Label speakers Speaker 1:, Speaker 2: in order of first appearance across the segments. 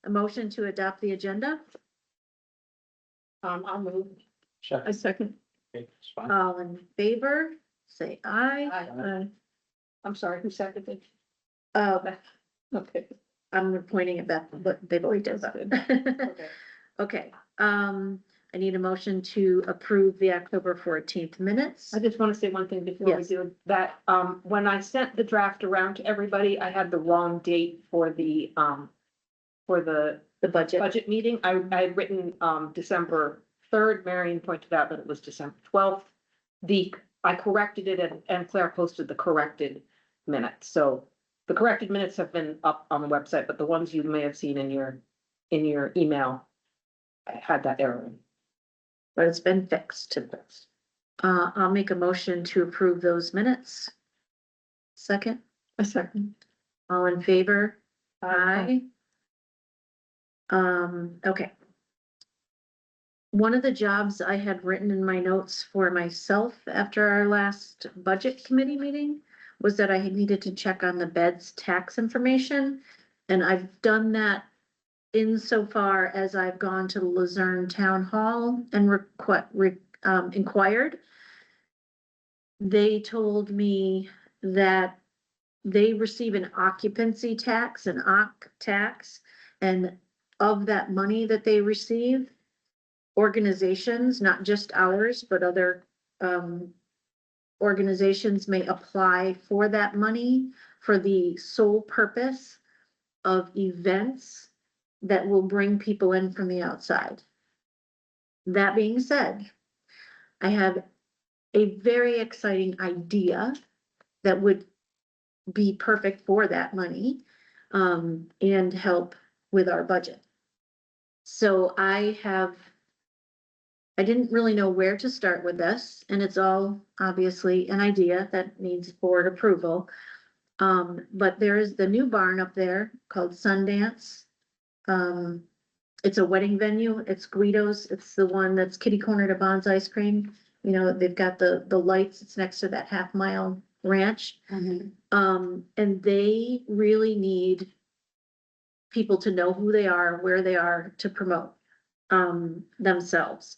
Speaker 1: a motion to adopt the agenda?
Speaker 2: I'll move.
Speaker 3: Second.
Speaker 2: Second.
Speaker 3: Okay, it's fine.
Speaker 1: All in favor, say aye.
Speaker 2: Aye. I'm sorry, who seconded? Okay.
Speaker 1: I'm pointing at Beth, but they've already done that.
Speaker 2: Okay.
Speaker 1: Okay, I need a motion to approve the October 14th minutes.
Speaker 2: I just want to say one thing before we
Speaker 1: Yes.
Speaker 2: do that. When I sent the draft around to everybody, I had the wrong date for the
Speaker 1: The budget.
Speaker 2: budget meeting. I had written, December 3rd. Marion pointed out that it was December 12th. I corrected it and Claire posted the corrected minutes. So the corrected minutes have been up on the website, but the ones you may have seen in your email had that error in.
Speaker 1: But it's been fixed. I'll make a motion to approve those minutes. Second,
Speaker 2: A second.
Speaker 1: all in favor? Aye. Okay. One of the jobs I had written in my notes for myself after our last budget committee meeting was that I needed to check on the bed's tax information. And I've done that insofar as I've gone to Luzerne Town Hall and inquired. They told me that they receive an occupancy tax, an OC tax, and of that money that they receive, organizations, not just ours, but other organizations may apply for that money for the sole purpose of events that will bring people in from the outside. That being said, I have a very exciting idea that would be perfect for that money, and help with our budget. So I didn't really know where to start with this, and it's all obviously an idea that needs board approval. But there is the new barn up there called Sundance. It's a wedding venue. It's Guido's. It's the one that's kitty corner to Bond's Ice Cream. You know, they've got the lights. It's next to that Half Mile Ranch. And they really need people to know who they are, where they are to promote themselves.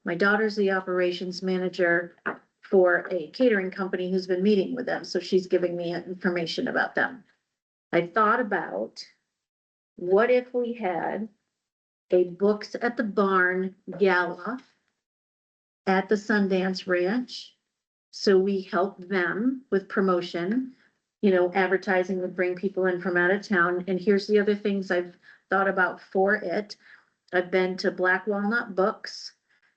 Speaker 1: My daughter's the operations manager for a catering company who's been meeting with them, so she's giving me information about them. I thought about, what if we had a Books at the Barn gala at the Sundance Ranch? So we help them with promotion, you know, advertising would bring people in from out of town. And here's the other things I've thought about for it. I've been to Black Walnut Books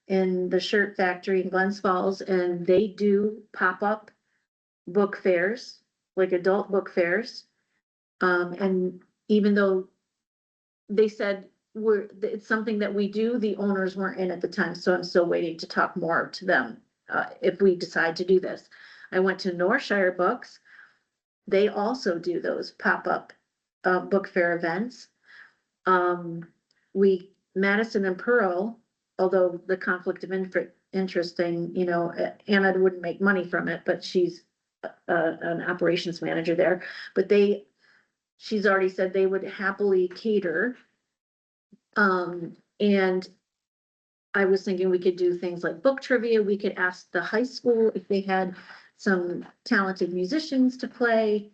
Speaker 1: in the Shirt Factory in Glens Falls, and they do pop-up book fairs, like adult book fairs. And even though they said it's something that we do, the owners weren't in at the time, so I'm still waiting to talk more to them if we decide to do this. I went to Northshire Books. They also do those pop-up book fair events. Madison and Pearl, although the conflict of interest thing, you know, Anna wouldn't make money from it, but she's an operations manager there. But she's already said they would happily cater. And I was thinking we could do things like book trivia. We could ask the high school if they had some talented musicians to play.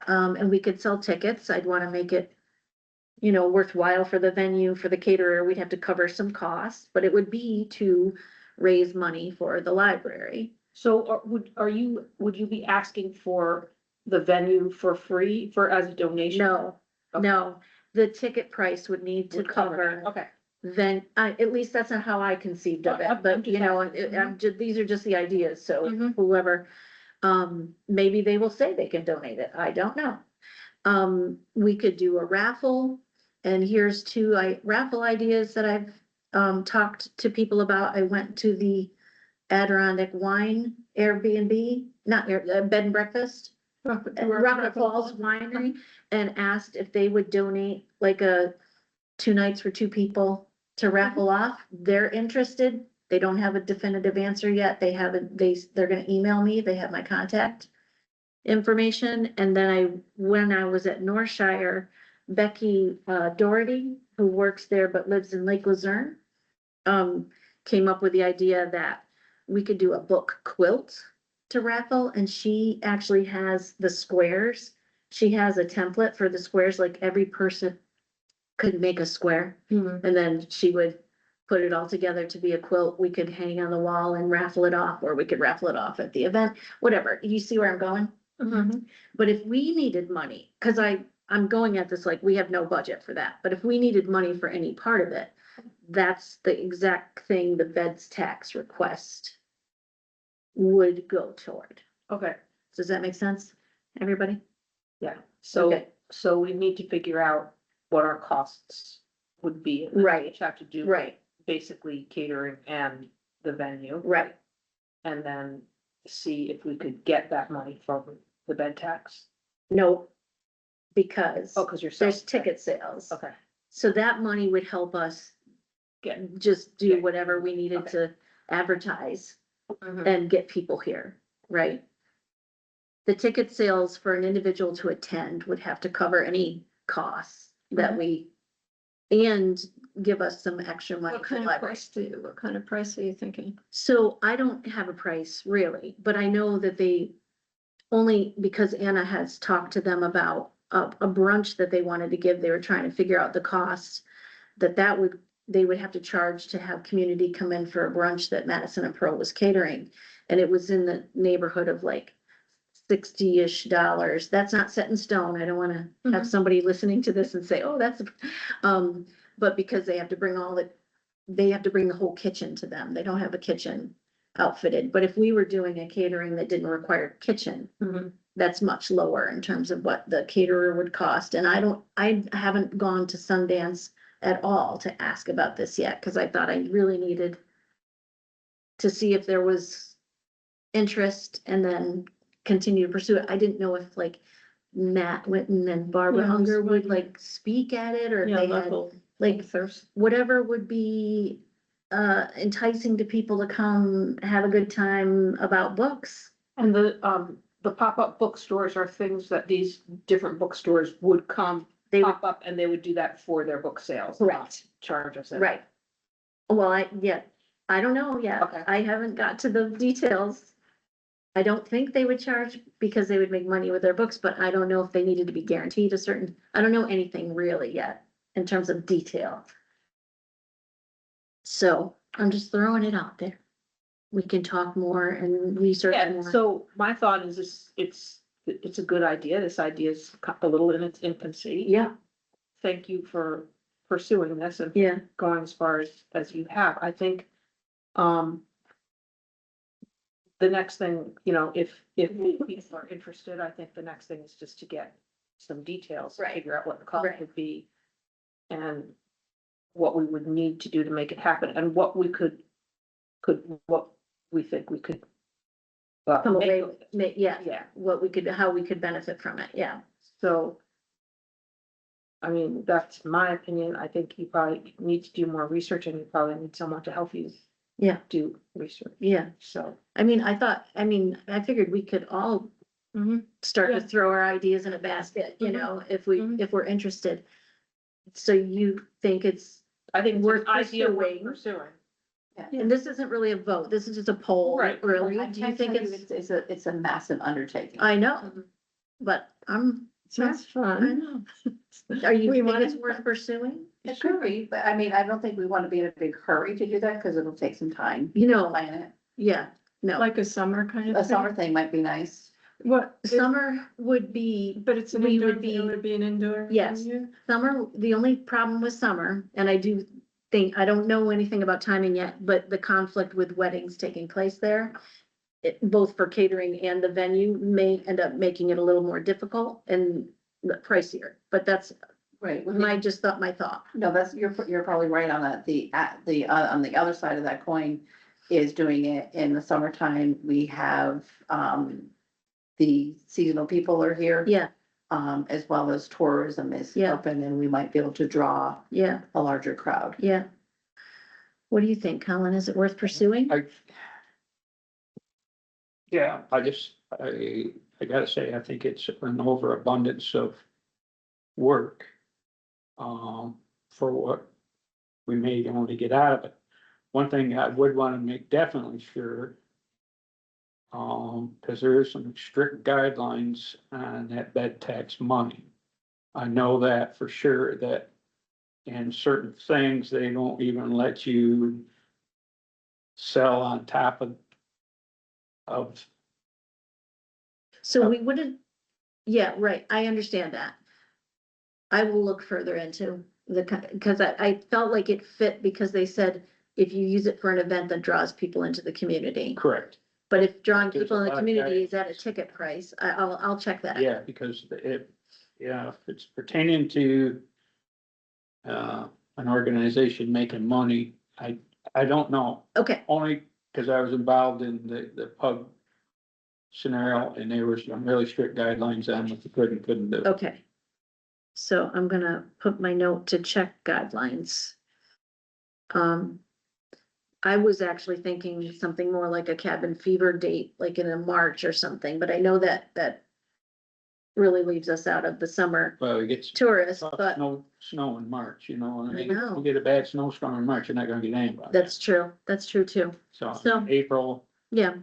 Speaker 1: And we could sell tickets. I'd want to make it, you know, worthwhile for the venue, for the caterer. We'd have to cover some costs, but it would be to raise money for the library.
Speaker 2: So would you be asking for the venue for free as a donation?
Speaker 1: No,
Speaker 2: Okay.
Speaker 1: no, the ticket price would need to cover.
Speaker 2: Okay.
Speaker 1: Then, at least that's not how I conceived of it,
Speaker 2: I'm
Speaker 1: but
Speaker 2: just
Speaker 1: you know,
Speaker 2: asking.
Speaker 1: these are just the ideas, so
Speaker 2: Mhm.
Speaker 1: whoever. Maybe they will say they can donate it, I don't know. We could do a raffle, and here's two raffle ideas that I've talked to people about. I went to the Adirondack Wine Airbnb, not bed and breakfast. Rocket Falls Winery, and asked if they would donate like 2 nights for 2 people to raffle off. They're interested. They don't have a definitive answer yet. They're gonna email me. They have my contact information. And then when I was at Northshire, Becky Doherty who works there but lives in Lake Luzerne, came up with the idea that we could do a book quilt to raffle, and she actually has the squares. She has a template for the squares, like every person could make a square, and then she would put it all together to be a quilt we could hang on the wall and raffle it off, or we could raffle it off at the event, whatever. You see where I'm going? But if we needed money, cause I'm going at this like we have no budget for that, but if we needed money for any part of it, that's the exact thing the beds tax request would go toward.
Speaker 2: Okay,
Speaker 1: Does that make sense, everybody?
Speaker 2: yeah, so,
Speaker 1: Okay.
Speaker 2: so we need to figure out what our costs would be.
Speaker 1: Right.
Speaker 2: Which have to do. with
Speaker 1: Right,
Speaker 2: basically catering and the venue,
Speaker 1: right.
Speaker 2: and then see if we could get that money from the bed tax.
Speaker 1: No, because
Speaker 2: Oh, cause you're.
Speaker 1: there's ticket sales.
Speaker 2: Okay,
Speaker 1: So that money would help us
Speaker 2: get.
Speaker 1: just do
Speaker 2: Yeah.
Speaker 1: whatever we needed
Speaker 2: Okay.
Speaker 1: to advertise
Speaker 2: Mhm.
Speaker 1: and get people here, right? The ticket sales for an individual to attend would have to cover any costs that
Speaker 2: Mhm.
Speaker 1: we, and give us some extra money
Speaker 3: What
Speaker 1: for
Speaker 3: kind of
Speaker 1: library.
Speaker 3: price what kind of price are you thinking?
Speaker 1: So I don't have a price really, but I know that they, only because Anna has talked to them about a brunch that they wanted to give, they were trying to figure out the cost. They would have to charge to have community come in for a brunch that Madison and Pearl was catering. And it was in the neighborhood of like $60-ish. That's not set in stone. I don't wanna have
Speaker 3: Mhm.
Speaker 1: somebody listening to this and say, oh, that's, but because they have to bring they have to bring the whole kitchen to them. They don't have a kitchen outfitted. But if we were doing a catering that didn't require kitchen,
Speaker 2: Mhm.
Speaker 1: that's much lower in terms of what the caterer would cost. And I haven't gone to Sundance at all to ask about this yet, because I thought I really needed to see if there was interest and then continue to pursue it. I didn't know if like Matt Witten and Barbara
Speaker 3: Yeah, I was
Speaker 1: Unger would
Speaker 3: wondering.
Speaker 1: like speak at it, or if
Speaker 3: Yeah,
Speaker 1: they had
Speaker 3: local
Speaker 1: like
Speaker 3: authors.
Speaker 1: whatever would be enticing to people to come have a good time about books.
Speaker 2: And the pop-up bookstores are things that these different bookstores would come,
Speaker 1: They would,
Speaker 2: pop up, and they would do that for their book sales.
Speaker 1: correct,
Speaker 2: Charge us.
Speaker 1: right. Well, I don't know yet.
Speaker 2: Okay.
Speaker 1: I haven't got to the details. I don't think they would charge because they would make money with their books, but I don't know if they needed to be guaranteed a certain, I don't know anything really yet in terms of detail. So I'm just throwing it out there. We can talk more and research
Speaker 2: Yeah,
Speaker 1: more.
Speaker 2: so my thought is this, it's a good idea. This idea is a little in its infancy.
Speaker 1: Yeah,
Speaker 2: Thank you for pursuing this and
Speaker 1: yeah,
Speaker 2: going as far as you have. I think, the next thing, if people are interested, I think the next thing is just to get some details.
Speaker 1: Right.
Speaker 2: Figure out what the cost
Speaker 1: Right.
Speaker 2: would be. And what we would need to do to make it happen, and what we what we think we could.
Speaker 1: come
Speaker 2: make
Speaker 1: away,
Speaker 2: of it.
Speaker 1: yeah,
Speaker 2: Yeah,
Speaker 1: how we could benefit from it, yeah.
Speaker 2: so. I mean, that's my opinion. I think you probably need to do more research, and you probably need someone to help you.
Speaker 1: Yeah.
Speaker 2: Do research,
Speaker 1: Yeah,
Speaker 2: so.
Speaker 1: I figured we could all start to
Speaker 2: Yeah.
Speaker 1: throw our ideas in a basket,
Speaker 2: Mhm.
Speaker 1: if
Speaker 3: Mhm.
Speaker 1: we're interested. So you think it's,
Speaker 2: I think it's
Speaker 1: Worth
Speaker 2: an idea worth
Speaker 1: pursuing.
Speaker 2: pursuing.
Speaker 1: and this isn't really a vote, this is just a poll,
Speaker 2: Right.
Speaker 1: really,
Speaker 4: I
Speaker 1: do you
Speaker 4: can't
Speaker 1: think
Speaker 4: tell you,
Speaker 1: it's,
Speaker 4: it's a massive undertaking.
Speaker 1: I know, but
Speaker 3: Sounds
Speaker 1: I
Speaker 3: fun.
Speaker 1: know. Are you
Speaker 3: We
Speaker 1: think
Speaker 3: wanna-
Speaker 1: it's worth pursuing?
Speaker 4: It could be, but I mean, I don't think we want to be in a big hurry to do that because it'll take some time to plan it.
Speaker 1: Yeah, no,
Speaker 3: Like a summer kind
Speaker 4: A
Speaker 3: of
Speaker 4: summer
Speaker 3: thing?
Speaker 4: thing might be nice.
Speaker 3: What,
Speaker 1: summer would be,
Speaker 3: but it's an
Speaker 1: we
Speaker 3: indoor,
Speaker 1: would be-
Speaker 3: it would be an indoor.
Speaker 1: Yes.
Speaker 3: venue?
Speaker 1: summer, the only problem with summer, and I do think, I don't know anything about timing yet, but the conflict with weddings taking place there. Both for catering and the venue may end up making it a little more difficult and pricier, but that's
Speaker 4: Right.
Speaker 1: my thought.
Speaker 4: No, you're probably right on that. On the other side of that coin is doing it in the summertime. We have, the seasonal people are here.
Speaker 1: Yeah,
Speaker 4: As well as tourism is
Speaker 1: Yeah.
Speaker 4: open and we might be able to draw
Speaker 1: yeah,
Speaker 4: a larger crowd.
Speaker 1: yeah. What do you think, Colin? Is it worth pursuing?
Speaker 5: Yeah, I gotta say, I think it's an overabundance of work. for what we may only get out of it. One thing I would want to make definitely sure, because there is some strict guidelines on that bed tax money. I know that for sure, that in certain things, they don't even let you sell on top of,
Speaker 1: So we wouldn't, yeah, right, I understand that. I will look further into because I felt like it fit because they said if you use it for an event that draws people into the community.
Speaker 5: correct.
Speaker 1: But if drawing
Speaker 5: There's
Speaker 1: people in
Speaker 5: a
Speaker 1: the
Speaker 5: lot of
Speaker 1: community is at a
Speaker 5: guidance.
Speaker 1: ticket price, I'll check that.
Speaker 5: Yeah, because it, yeah, if it's pertaining to an organization making money, I don't know.
Speaker 1: Okay,
Speaker 5: Only because I was involved in the pub scenario, and there were some really strict guidelines on what you could and couldn't do.
Speaker 1: okay. So I'm gonna put my note to check guidelines. I was actually thinking something more like a cabin fever date, like in a March or something, but I know that really leaves us out of the summer
Speaker 5: Well, it gets
Speaker 1: tourists,
Speaker 5: tough
Speaker 1: but
Speaker 5: snow in March, you know, and
Speaker 1: I
Speaker 5: if
Speaker 1: know.
Speaker 5: you get a bad snowstorm in March, you're not gonna get anybody.
Speaker 1: that's true too.
Speaker 5: So
Speaker 1: so-
Speaker 5: April,
Speaker 1: Yeah.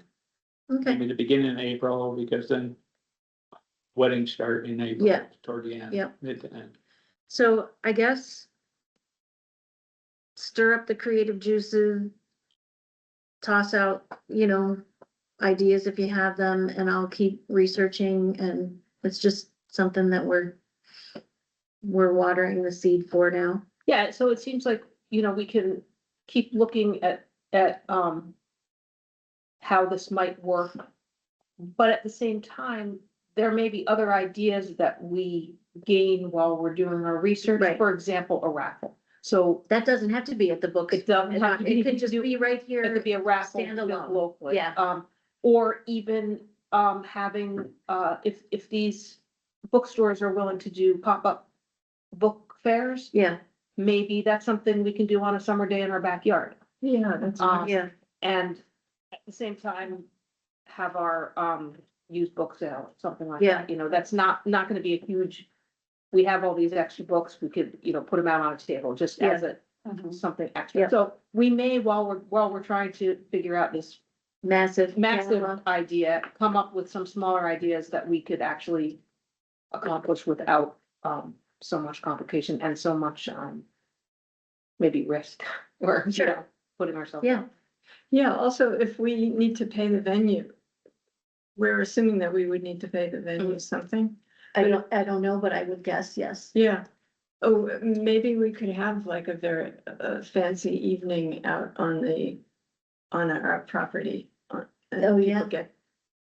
Speaker 1: Okay,
Speaker 5: maybe the beginning of April, because then weddings start in April.
Speaker 1: Yeah.
Speaker 5: Toward the end.
Speaker 1: Yeah.
Speaker 5: Mid to end.
Speaker 1: so I guess stir up the creative juices, toss out, ideas if you have them, and I'll keep researching, and it's just something that we're watering the seed for now.
Speaker 2: Yeah, so it seems like, we can keep looking at how this might work. But at the same time, there may be other ideas that we gain while we're doing our research,
Speaker 1: Right.
Speaker 2: for example, a raffle. So
Speaker 1: That doesn't have to be at the book.
Speaker 2: it doesn't have to be.
Speaker 1: It could just be right
Speaker 2: It
Speaker 1: here.
Speaker 2: could be a raffle
Speaker 1: standalone.
Speaker 2: built locally.
Speaker 1: Yeah.
Speaker 2: Or even, having, if these bookstores are willing to do pop-up book fairs,
Speaker 1: Yeah,
Speaker 2: maybe that's something we can do on a summer day in our backyard.
Speaker 3: Yeah, that's.
Speaker 1: yeah,
Speaker 2: And at the same time, have our, used book sale, something like
Speaker 1: Yeah.
Speaker 2: that, that's not gonna be a huge. We have all these extra books, we could, put them out on a table, just as a, something extra.
Speaker 1: Yeah.
Speaker 2: So we may, while we're trying to figure out this
Speaker 1: massive.
Speaker 2: massive
Speaker 1: camera.
Speaker 2: idea, come up with some smaller ideas that we could actually accomplish without, so much complication and so much, maybe risk or,
Speaker 1: Sure.
Speaker 2: putting ourselves.
Speaker 1: Yeah.
Speaker 3: Yeah, also, if we need to pay the venue, we're assuming that we would need to pay the venue something.
Speaker 1: I don't know, but I would guess, yes.
Speaker 3: Yeah. Oh, maybe we could have like a very fancy evening out on our property. And
Speaker 1: Oh, yeah.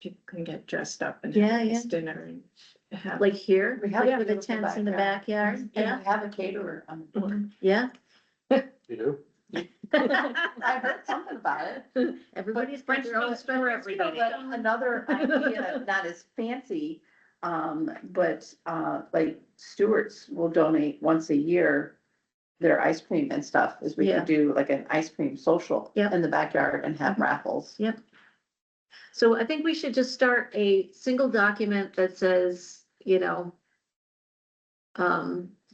Speaker 3: People can get dressed up and
Speaker 1: Yeah,
Speaker 3: have nice
Speaker 1: yeah.
Speaker 3: dinner and have.
Speaker 1: Like here,
Speaker 4: We have
Speaker 1: like
Speaker 4: a
Speaker 1: with the
Speaker 4: beautiful
Speaker 1: tents in the
Speaker 4: backyard.
Speaker 1: backyard,
Speaker 4: And
Speaker 1: yeah,
Speaker 4: we have a caterer.
Speaker 1: yeah.
Speaker 5: You do?
Speaker 4: I heard something about it.
Speaker 1: Everybody's.
Speaker 2: French toast for everybody.
Speaker 4: But another idea, not as fancy, but, like Stewart's will donate once a year their ice cream and stuff, is we
Speaker 1: Yeah.
Speaker 4: could do like an ice cream social
Speaker 1: Yep.
Speaker 4: in the backyard and have raffles.
Speaker 1: So I think we should just start a single document that says,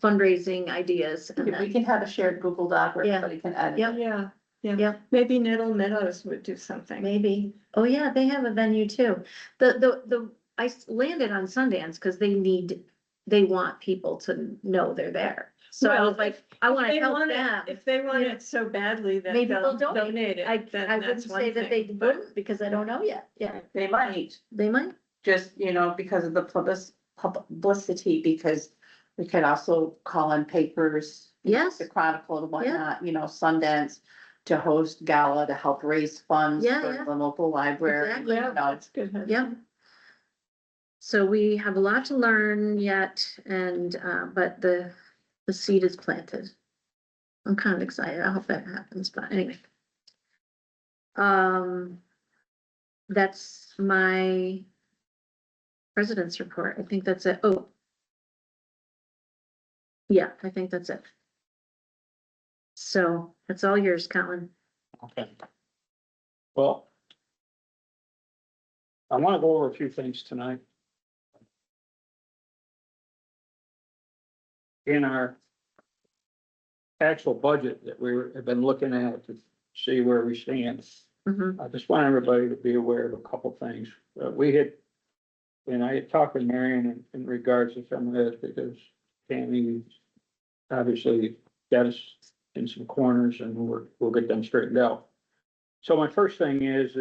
Speaker 1: fundraising ideas and
Speaker 4: We
Speaker 1: then,
Speaker 4: can have a shared Google Doc where
Speaker 1: Yeah.
Speaker 4: everybody can edit.
Speaker 1: Yep.
Speaker 3: Yeah, yeah.
Speaker 1: Yeah.
Speaker 3: Maybe Nettle Meadows would do something.
Speaker 1: maybe, oh yeah, they have a venue too. I landed on Sundance because they want people to know they're there. So I
Speaker 3: Well,
Speaker 1: was like, I want to
Speaker 3: They
Speaker 1: help
Speaker 3: want it-
Speaker 1: them.
Speaker 3: If they want
Speaker 1: Yeah.
Speaker 3: it so badly that
Speaker 1: Maybe
Speaker 3: they'll
Speaker 1: they'll donate.
Speaker 3: donate it,
Speaker 1: I
Speaker 3: then
Speaker 1: wouldn't
Speaker 3: that's
Speaker 1: say
Speaker 3: one
Speaker 1: that they
Speaker 3: thing, but.
Speaker 1: wouldn't because I don't know yet. Yeah,
Speaker 4: They might,
Speaker 1: they might.
Speaker 4: just, because of the publicity, because we could also call on papers.
Speaker 1: Yes.
Speaker 4: The Chronicle and whatnot, Sundance to host gala to help raise funds
Speaker 1: Yeah,
Speaker 4: for
Speaker 1: yeah.
Speaker 4: the local library.
Speaker 1: Exactly.
Speaker 3: Yeah,
Speaker 4: You know,
Speaker 3: that's good.
Speaker 1: Yeah. So we have a lot to learn yet and, but the seed is planted. I'm kind of excited. I hope that happens, but anyway. That's my president's report. I think that's it. Oh. Yeah, I think that's it. So that's all yours, Colin.
Speaker 5: Okay. Well, I want to go over a few things tonight. In our actual budget that have been looking at to see where we stand.
Speaker 1: Mhm.
Speaker 5: I just want everybody to be aware of a couple things. We had, and I had talked with Marion in regards to some of this because Tammy obviously got us in some corners and we'll get them straightened out. So my first thing is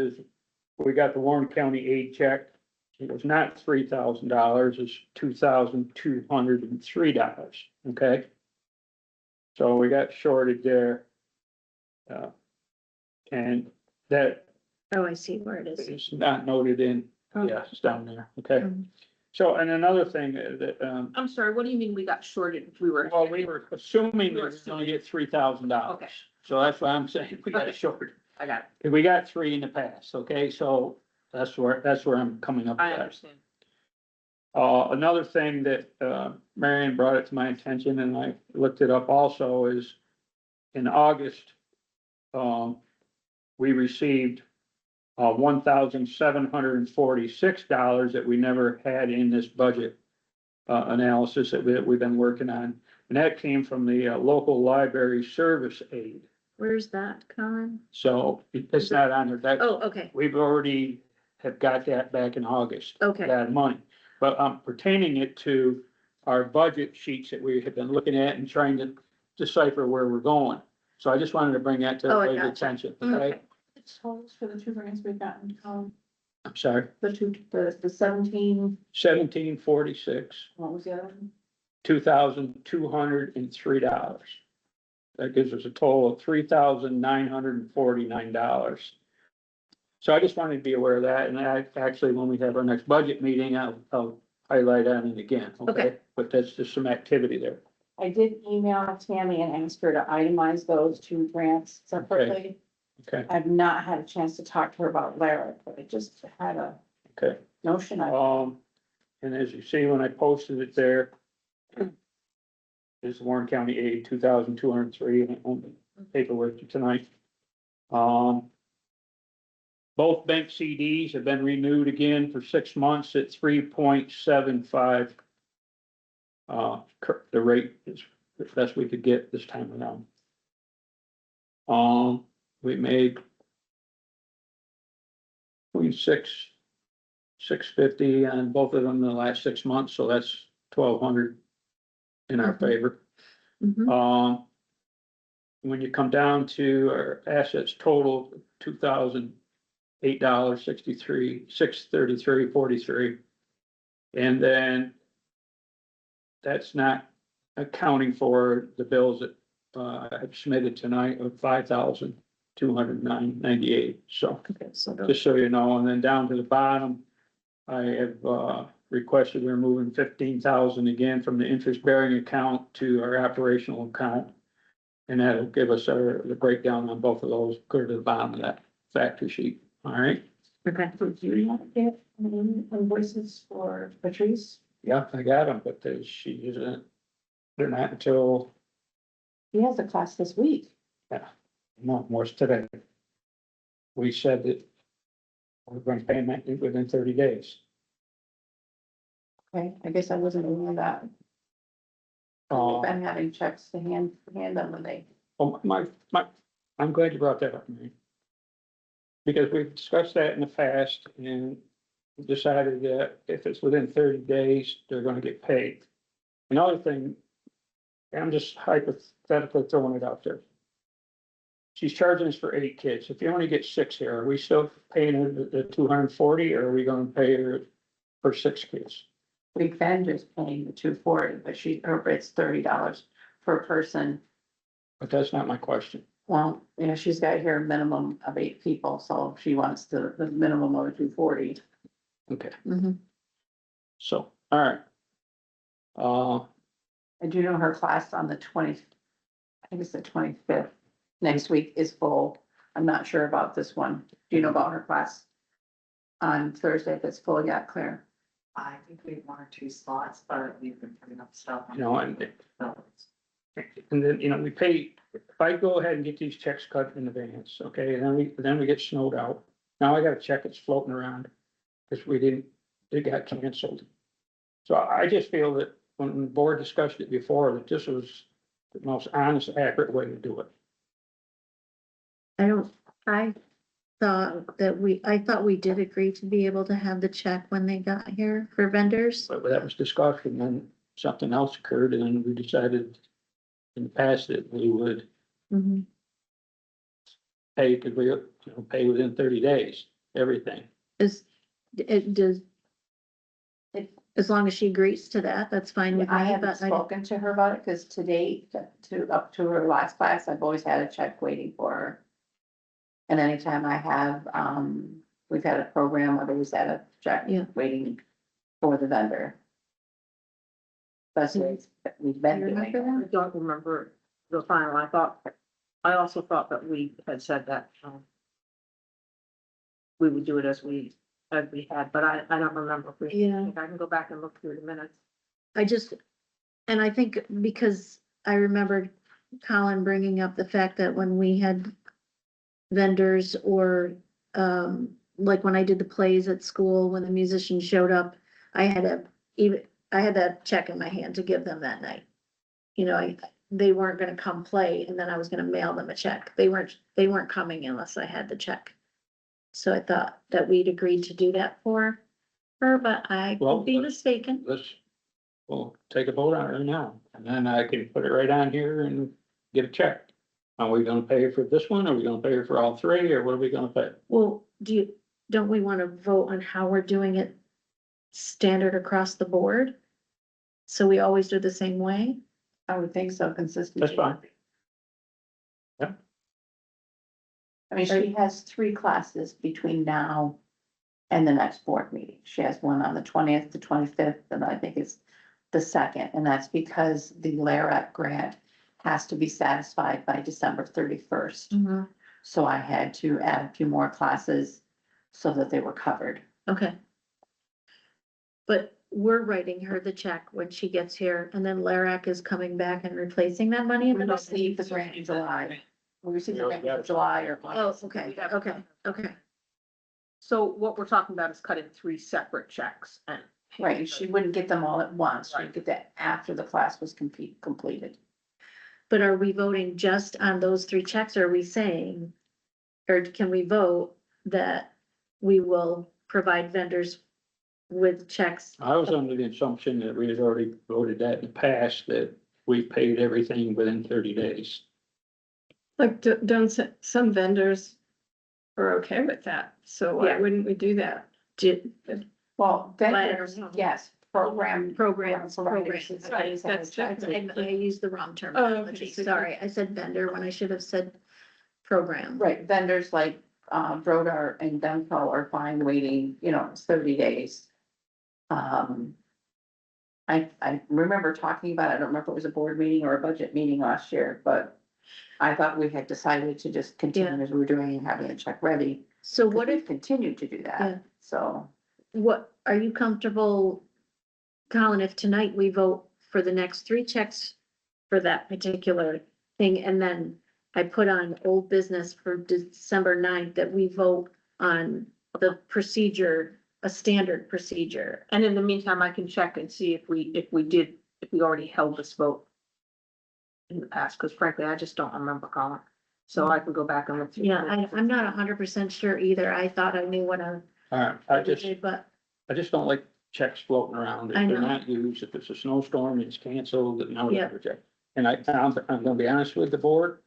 Speaker 5: we got the Warren County aid check. It was not $3,000, it's $2,203, okay? So we got shorted there. And that
Speaker 1: Oh, I see where it is.
Speaker 5: is not noted in, yeah, it's down there, okay?
Speaker 1: Mhm.
Speaker 5: So, and another thing that,
Speaker 2: I'm sorry, what do you mean we got shorted? We were,
Speaker 5: well, we were assuming we were gonna get $3,000.
Speaker 2: Okay.
Speaker 5: So that's why I'm saying we got
Speaker 2: Okay.
Speaker 5: shorted.
Speaker 2: I got it.
Speaker 5: And we got three in the past, okay, so that's where I'm coming up with
Speaker 2: I
Speaker 5: that.
Speaker 2: understand.
Speaker 5: Another thing that, Marion brought it to my attention and I looked it up also is in August, we received $1,746 that we never had in this budget analysis that we've been working on. And that came from the local library service aid.
Speaker 1: Where's that, Colin?
Speaker 5: So it's not on there. That,
Speaker 1: Oh, okay,
Speaker 5: we've already have got that back in August.
Speaker 1: okay,
Speaker 5: That money, but I'm pertaining it to our budget sheets that we have been looking at and trying to decipher where we're going. So I just wanted to bring that to
Speaker 1: Oh, I
Speaker 5: everybody's
Speaker 1: gotcha.
Speaker 5: attention, okay?
Speaker 1: okay.
Speaker 4: Totals for the two grants we've gotten,
Speaker 5: I'm sorry,
Speaker 4: the 17,
Speaker 5: 1746,
Speaker 4: what was the other one?
Speaker 5: $2,203. That gives us a total of $3,949. So I just wanted to be aware of that, and actually, when we have our next budget meeting, I'll highlight on it again, okay?
Speaker 1: Okay.
Speaker 5: But that's just some activity there.
Speaker 4: I did email Tammy and ask her to itemize those two grants separately.
Speaker 5: Okay,
Speaker 4: I've not had a chance to talk to her about Lara, but I just had a
Speaker 5: okay.
Speaker 4: notion of.
Speaker 5: And as you see, when I posted it there, is Warren County aid, 2,203, and only paperwork tonight. Both bank CDs have been renewed again for 6 months at 3.75. The rate is the best we could get this time around. We made between 650 on both of them in the last 6 months, so that's 1,200 in our
Speaker 1: Mhm.
Speaker 5: favor.
Speaker 1: Mhm.
Speaker 5: When you come down to our assets total, $2,008.63, $633.43. And then that's not accounting for the bills that I've submitted tonight of $5,209.98. So
Speaker 1: Okay, so those-
Speaker 5: just so you know, and then down to the bottom, I have requested removing 15,000 again from the interest bearing account to our operational account. And that'll give us the breakdown on both of those, go to the bottom of that factor sheet, all right?
Speaker 1: okay,
Speaker 4: Do you want to get invoices for Patrice?
Speaker 5: Yeah, I got them, but she isn't, they're not until,
Speaker 4: He has a class this week.
Speaker 5: no, more's today. We said that we're going to pay them within 30 days.
Speaker 4: Okay, I guess I wasn't aware of that.
Speaker 5: Uh,
Speaker 4: We've been having checks to hand them when they.
Speaker 5: Oh, I'm glad you brought that up, Mary. Because we've discussed that in the past and decided that if it's within 30 days, they're gonna get paid. Another thing, I'm just hypothetically throwing it out there. She's charging us for 8 kids. If you only get 6 here, are we still paying her the 240 or are we gonna pay her for 6 kids?
Speaker 4: We've been just paying the 240, but it's $30 per person.
Speaker 5: But that's not my question.
Speaker 4: Well, you know, she's got here a minimum of 8 people, so she wants the minimum of 240.
Speaker 5: Okay,
Speaker 1: mhm.
Speaker 5: so, all right.
Speaker 4: I do know her class on the 20th, I think it's the 25th, next week is full. I'm not sure about this one. Do you know about her class? On Thursday, if it's full yet, Claire?
Speaker 6: I think we have 1 or 2 slots, but we've been putting up stuff.
Speaker 5: You know, and then, you know, we pay, if I go ahead and get these checks cut in advance, okay, and then we get snowed out. Now I got a check that's floating around, because it got canceled. So I just feel that when the board discussed it before, that this was the most honest, accurate way to do it.
Speaker 1: I thought we did agree to be able to have the check when they got here for vendors.
Speaker 5: But that was discussed, and then something else occurred, and then we decided in the past that we would
Speaker 1: Mhm.
Speaker 5: pay, could we, pay within 30 days, everything.
Speaker 1: It does. As long as she agrees to that, that's fine with me,
Speaker 4: I haven't
Speaker 1: but I,
Speaker 4: spoken to her about it, because to date, up to her last class, I've always had a check waiting for her. And anytime I have, we've had a program, I've always had a check
Speaker 1: Yeah.
Speaker 4: waiting for the vendor. That's what we've been
Speaker 1: You
Speaker 4: doing.
Speaker 1: remember
Speaker 2: I don't remember the final. I also thought that we had said that, we would do it as we had, but I don't remember if we,
Speaker 1: Yeah.
Speaker 2: I can go back and look through the minutes.
Speaker 1: and I think because I remembered Colin bringing up the fact that when we had vendors or, like when I did the plays at school, when the musicians showed up, I had that check in my hand to give them that night. They weren't gonna come play and then I was gonna mail them a check. They weren't coming unless I had the check. So I thought that we'd agreed to do that for her, but I
Speaker 5: Well,
Speaker 1: could be mistaken.
Speaker 5: We'll take a vote on it right now, and then I can put it right on here and get a check. Are we gonna pay for this one? Are we gonna pay for all three, or what are we gonna pay?
Speaker 1: Well, don't we wanna vote on how we're doing it standard across the board? So we always do the same way?
Speaker 4: I would think so, consistent.
Speaker 5: That's fine.
Speaker 4: I mean, she has 3 classes between now and the next board meeting. She has one on the 20th, the 25th, and I think it's the 2nd, and that's because the LARAP grant has to be satisfied by December 31st. So I had to add a few more classes so that they were covered.
Speaker 1: Okay. But we're writing her the check when she gets here, and then Larac is coming back and replacing that money in
Speaker 4: We
Speaker 1: the.
Speaker 4: received the grant in July. We received the
Speaker 5: Yeah,
Speaker 4: grant
Speaker 5: yeah.
Speaker 4: in July or.
Speaker 1: Oh, okay, okay.
Speaker 2: So what we're talking about is cutting 3 separate checks and.
Speaker 4: Right, she wouldn't get them all at once. She'd get that after the class was completed.
Speaker 1: But are we voting just on those 3 checks, or are we saying, or can we vote that we will provide vendors with checks?
Speaker 5: I was under the assumption that we had already voted that in the past, that we paid everything within 30 days.
Speaker 3: Like, some vendors are okay with that, so why
Speaker 1: Yeah.
Speaker 3: wouldn't we do that?
Speaker 4: Well,
Speaker 1: Vendors,
Speaker 4: vendors, yes, programs.
Speaker 1: Programs.
Speaker 3: Right, that's different.
Speaker 1: I used the wrong terminology,
Speaker 3: so-
Speaker 1: sorry, I said vendor when I should have said program.
Speaker 4: Right, vendors like, Brodart and Demco are fine waiting, 30 days. I remember talking about, I don't remember if it was a board meeting or a budget meeting last year, but I thought we had decided to just continue as we were doing and having a check ready.
Speaker 1: So what if,
Speaker 4: Continued to do
Speaker 1: Yeah.
Speaker 4: that, so.
Speaker 1: are you comfortable, Colin, if tonight we vote for the next 3 checks for that particular thing, and then I put on old business for December 9th, that we vote on the procedure, a standard procedure?
Speaker 2: And in the meantime, I can check and see if we already held this vote in the past, because frankly, I just don't remember, Colin. So I can go back and look through.
Speaker 1: Yeah, I'm not 100% sure either, I thought I knew what I but
Speaker 5: I just don't like checks floating around. If
Speaker 1: I
Speaker 5: they're
Speaker 1: know.
Speaker 5: not used, if it's a snowstorm, it's canceled, and now we
Speaker 1: Yeah.
Speaker 5: have a check. And I'm gonna be honest with the board.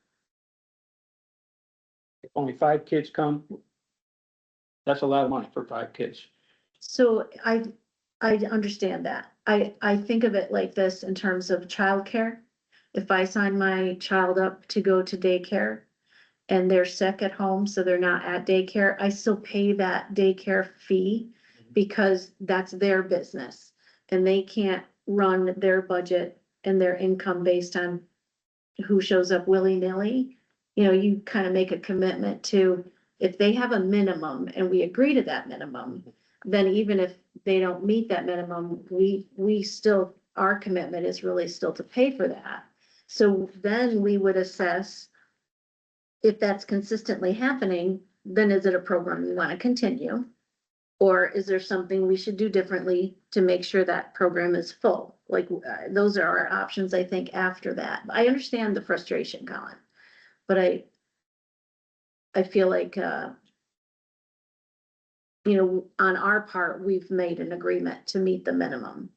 Speaker 5: If only 5 kids come, that's a lot of money for 5 kids.
Speaker 1: So I understand that. I think of it like this in terms of childcare. If I sign my child up to go to daycare and they're sick at home, so they're not at daycare, I still pay that daycare fee because that's their business. And they can't run their budget and their income based on who shows up willy-nilly. You kind of make a commitment to, if they have a minimum and we agree to that minimum, then even if they don't meet that minimum, we still, our commitment is really still to pay for that. So then we would assess if that's consistently happening, then is it a program we want to continue? Or is there something we should do differently to make sure that program is full? Like, those are our options, I think, after that. I understand the frustration, Colin. But I feel like, you know, on our part, we've made an agreement to meet the minimum.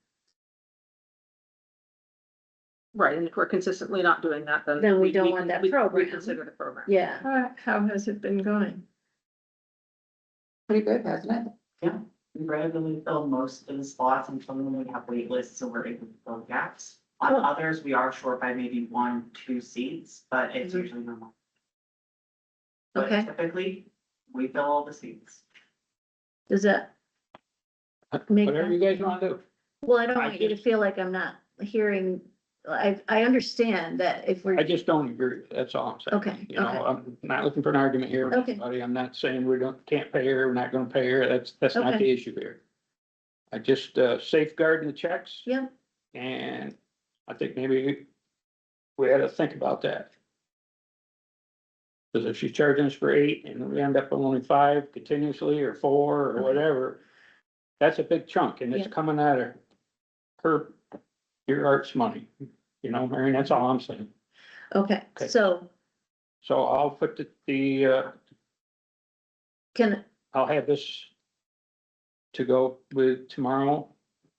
Speaker 2: Right, and if we're consistently not doing that, then.
Speaker 1: Then we don't want that
Speaker 2: we
Speaker 1: program.
Speaker 2: Reconsider the program.
Speaker 1: Yeah,
Speaker 3: How has it been going?
Speaker 4: Pretty good, hasn't it?
Speaker 6: Yeah, we regularly fill most of the spots and some of them we have wait lists, so we're able to fill gaps. On
Speaker 3: Oh.
Speaker 6: others, we are short by maybe 1, 2 seats, but it's
Speaker 1: Mhm.
Speaker 6: usually normal. But
Speaker 1: Okay.
Speaker 6: typically, we fill all the seats.
Speaker 1: does that make
Speaker 5: Whatever you
Speaker 1: sense?
Speaker 5: guys wanna do.
Speaker 1: Well, I don't
Speaker 5: I
Speaker 1: want you to
Speaker 5: just-
Speaker 1: feel like I'm not hearing, I understand that if we're,
Speaker 5: I just don't agree, that's all I'm saying.
Speaker 1: Okay,
Speaker 5: You know,
Speaker 1: okay.
Speaker 5: I'm not looking for an argument here with
Speaker 1: Okay.
Speaker 5: anybody, I'm not saying we can't pay her, we're not gonna pay her, that's not
Speaker 1: Okay.
Speaker 5: the issue here. I just safeguarding the checks,
Speaker 1: yeah,
Speaker 5: and I think maybe we had to think about that. Cause if she's charging us for 8 and we end up with only 5 continuously or 4 or
Speaker 1: Okay.
Speaker 5: whatever, that's a big chunk and it's
Speaker 1: Yeah.
Speaker 5: coming out of her, your art's money. You know, Marion, that's all I'm saying.
Speaker 1: okay,
Speaker 5: Okay.
Speaker 1: so
Speaker 5: So I'll put
Speaker 1: can,
Speaker 5: I'll have this to go with tomorrow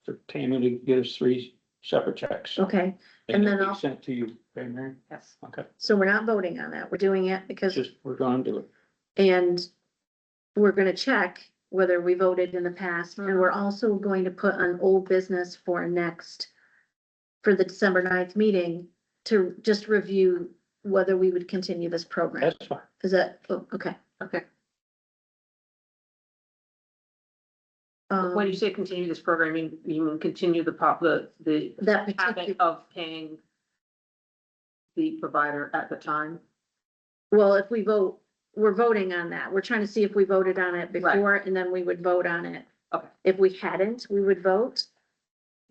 Speaker 5: for Tammy to get us 3 separate checks.
Speaker 1: okay, and then
Speaker 5: they'll be
Speaker 1: I'll-
Speaker 5: sent to you, okay, Mary?
Speaker 2: Yes.
Speaker 5: Okay,
Speaker 1: so we're not voting on that, we're doing it because,
Speaker 5: just, we're gonna do it.
Speaker 1: and we're gonna check whether we voted in the past, and we're also going to put on old business for for the December 9th meeting to just review whether we would continue this program.
Speaker 5: That's fine.
Speaker 1: Is that, oh, okay.
Speaker 2: Okay.
Speaker 1: Um,
Speaker 2: When you say continue this program, you mean continue the
Speaker 1: that
Speaker 2: habit
Speaker 1: particular,
Speaker 2: of paying the provider at the time?
Speaker 1: well, if we vote, we're voting on that. We're trying to see if we voted on it before, and then we would vote on it.
Speaker 2: Okay.
Speaker 1: If we hadn't, we would vote.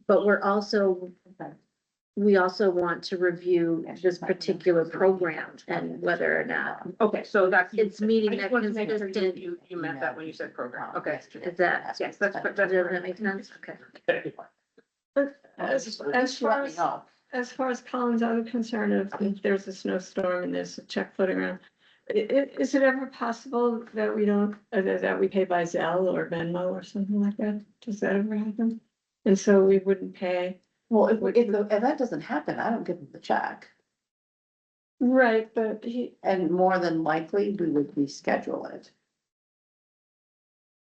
Speaker 1: But we're also,
Speaker 4: Okay.
Speaker 1: we also want to review this particular program and whether or not
Speaker 2: Okay, so that's.
Speaker 1: it's meeting
Speaker 2: I just
Speaker 1: that
Speaker 2: wanted to make sure
Speaker 1: consistent.
Speaker 2: you meant that when you said program. Okay.
Speaker 1: Is that,
Speaker 2: Yes, that's.
Speaker 1: does that make sense? Okay.
Speaker 5: Okay.
Speaker 3: As
Speaker 4: Let me
Speaker 3: far as,
Speaker 4: know.
Speaker 3: as far as Colin's other concern, if there's a snowstorm and there's a check floating around, is it ever possible that we don't, that we pay by Zelle or Venmo or something like that? Does that ever happen? And so we wouldn't pay?
Speaker 4: Well, if that doesn't happen, I don't give them the check.
Speaker 3: Right, but he,
Speaker 4: And more than likely, we would reschedule it.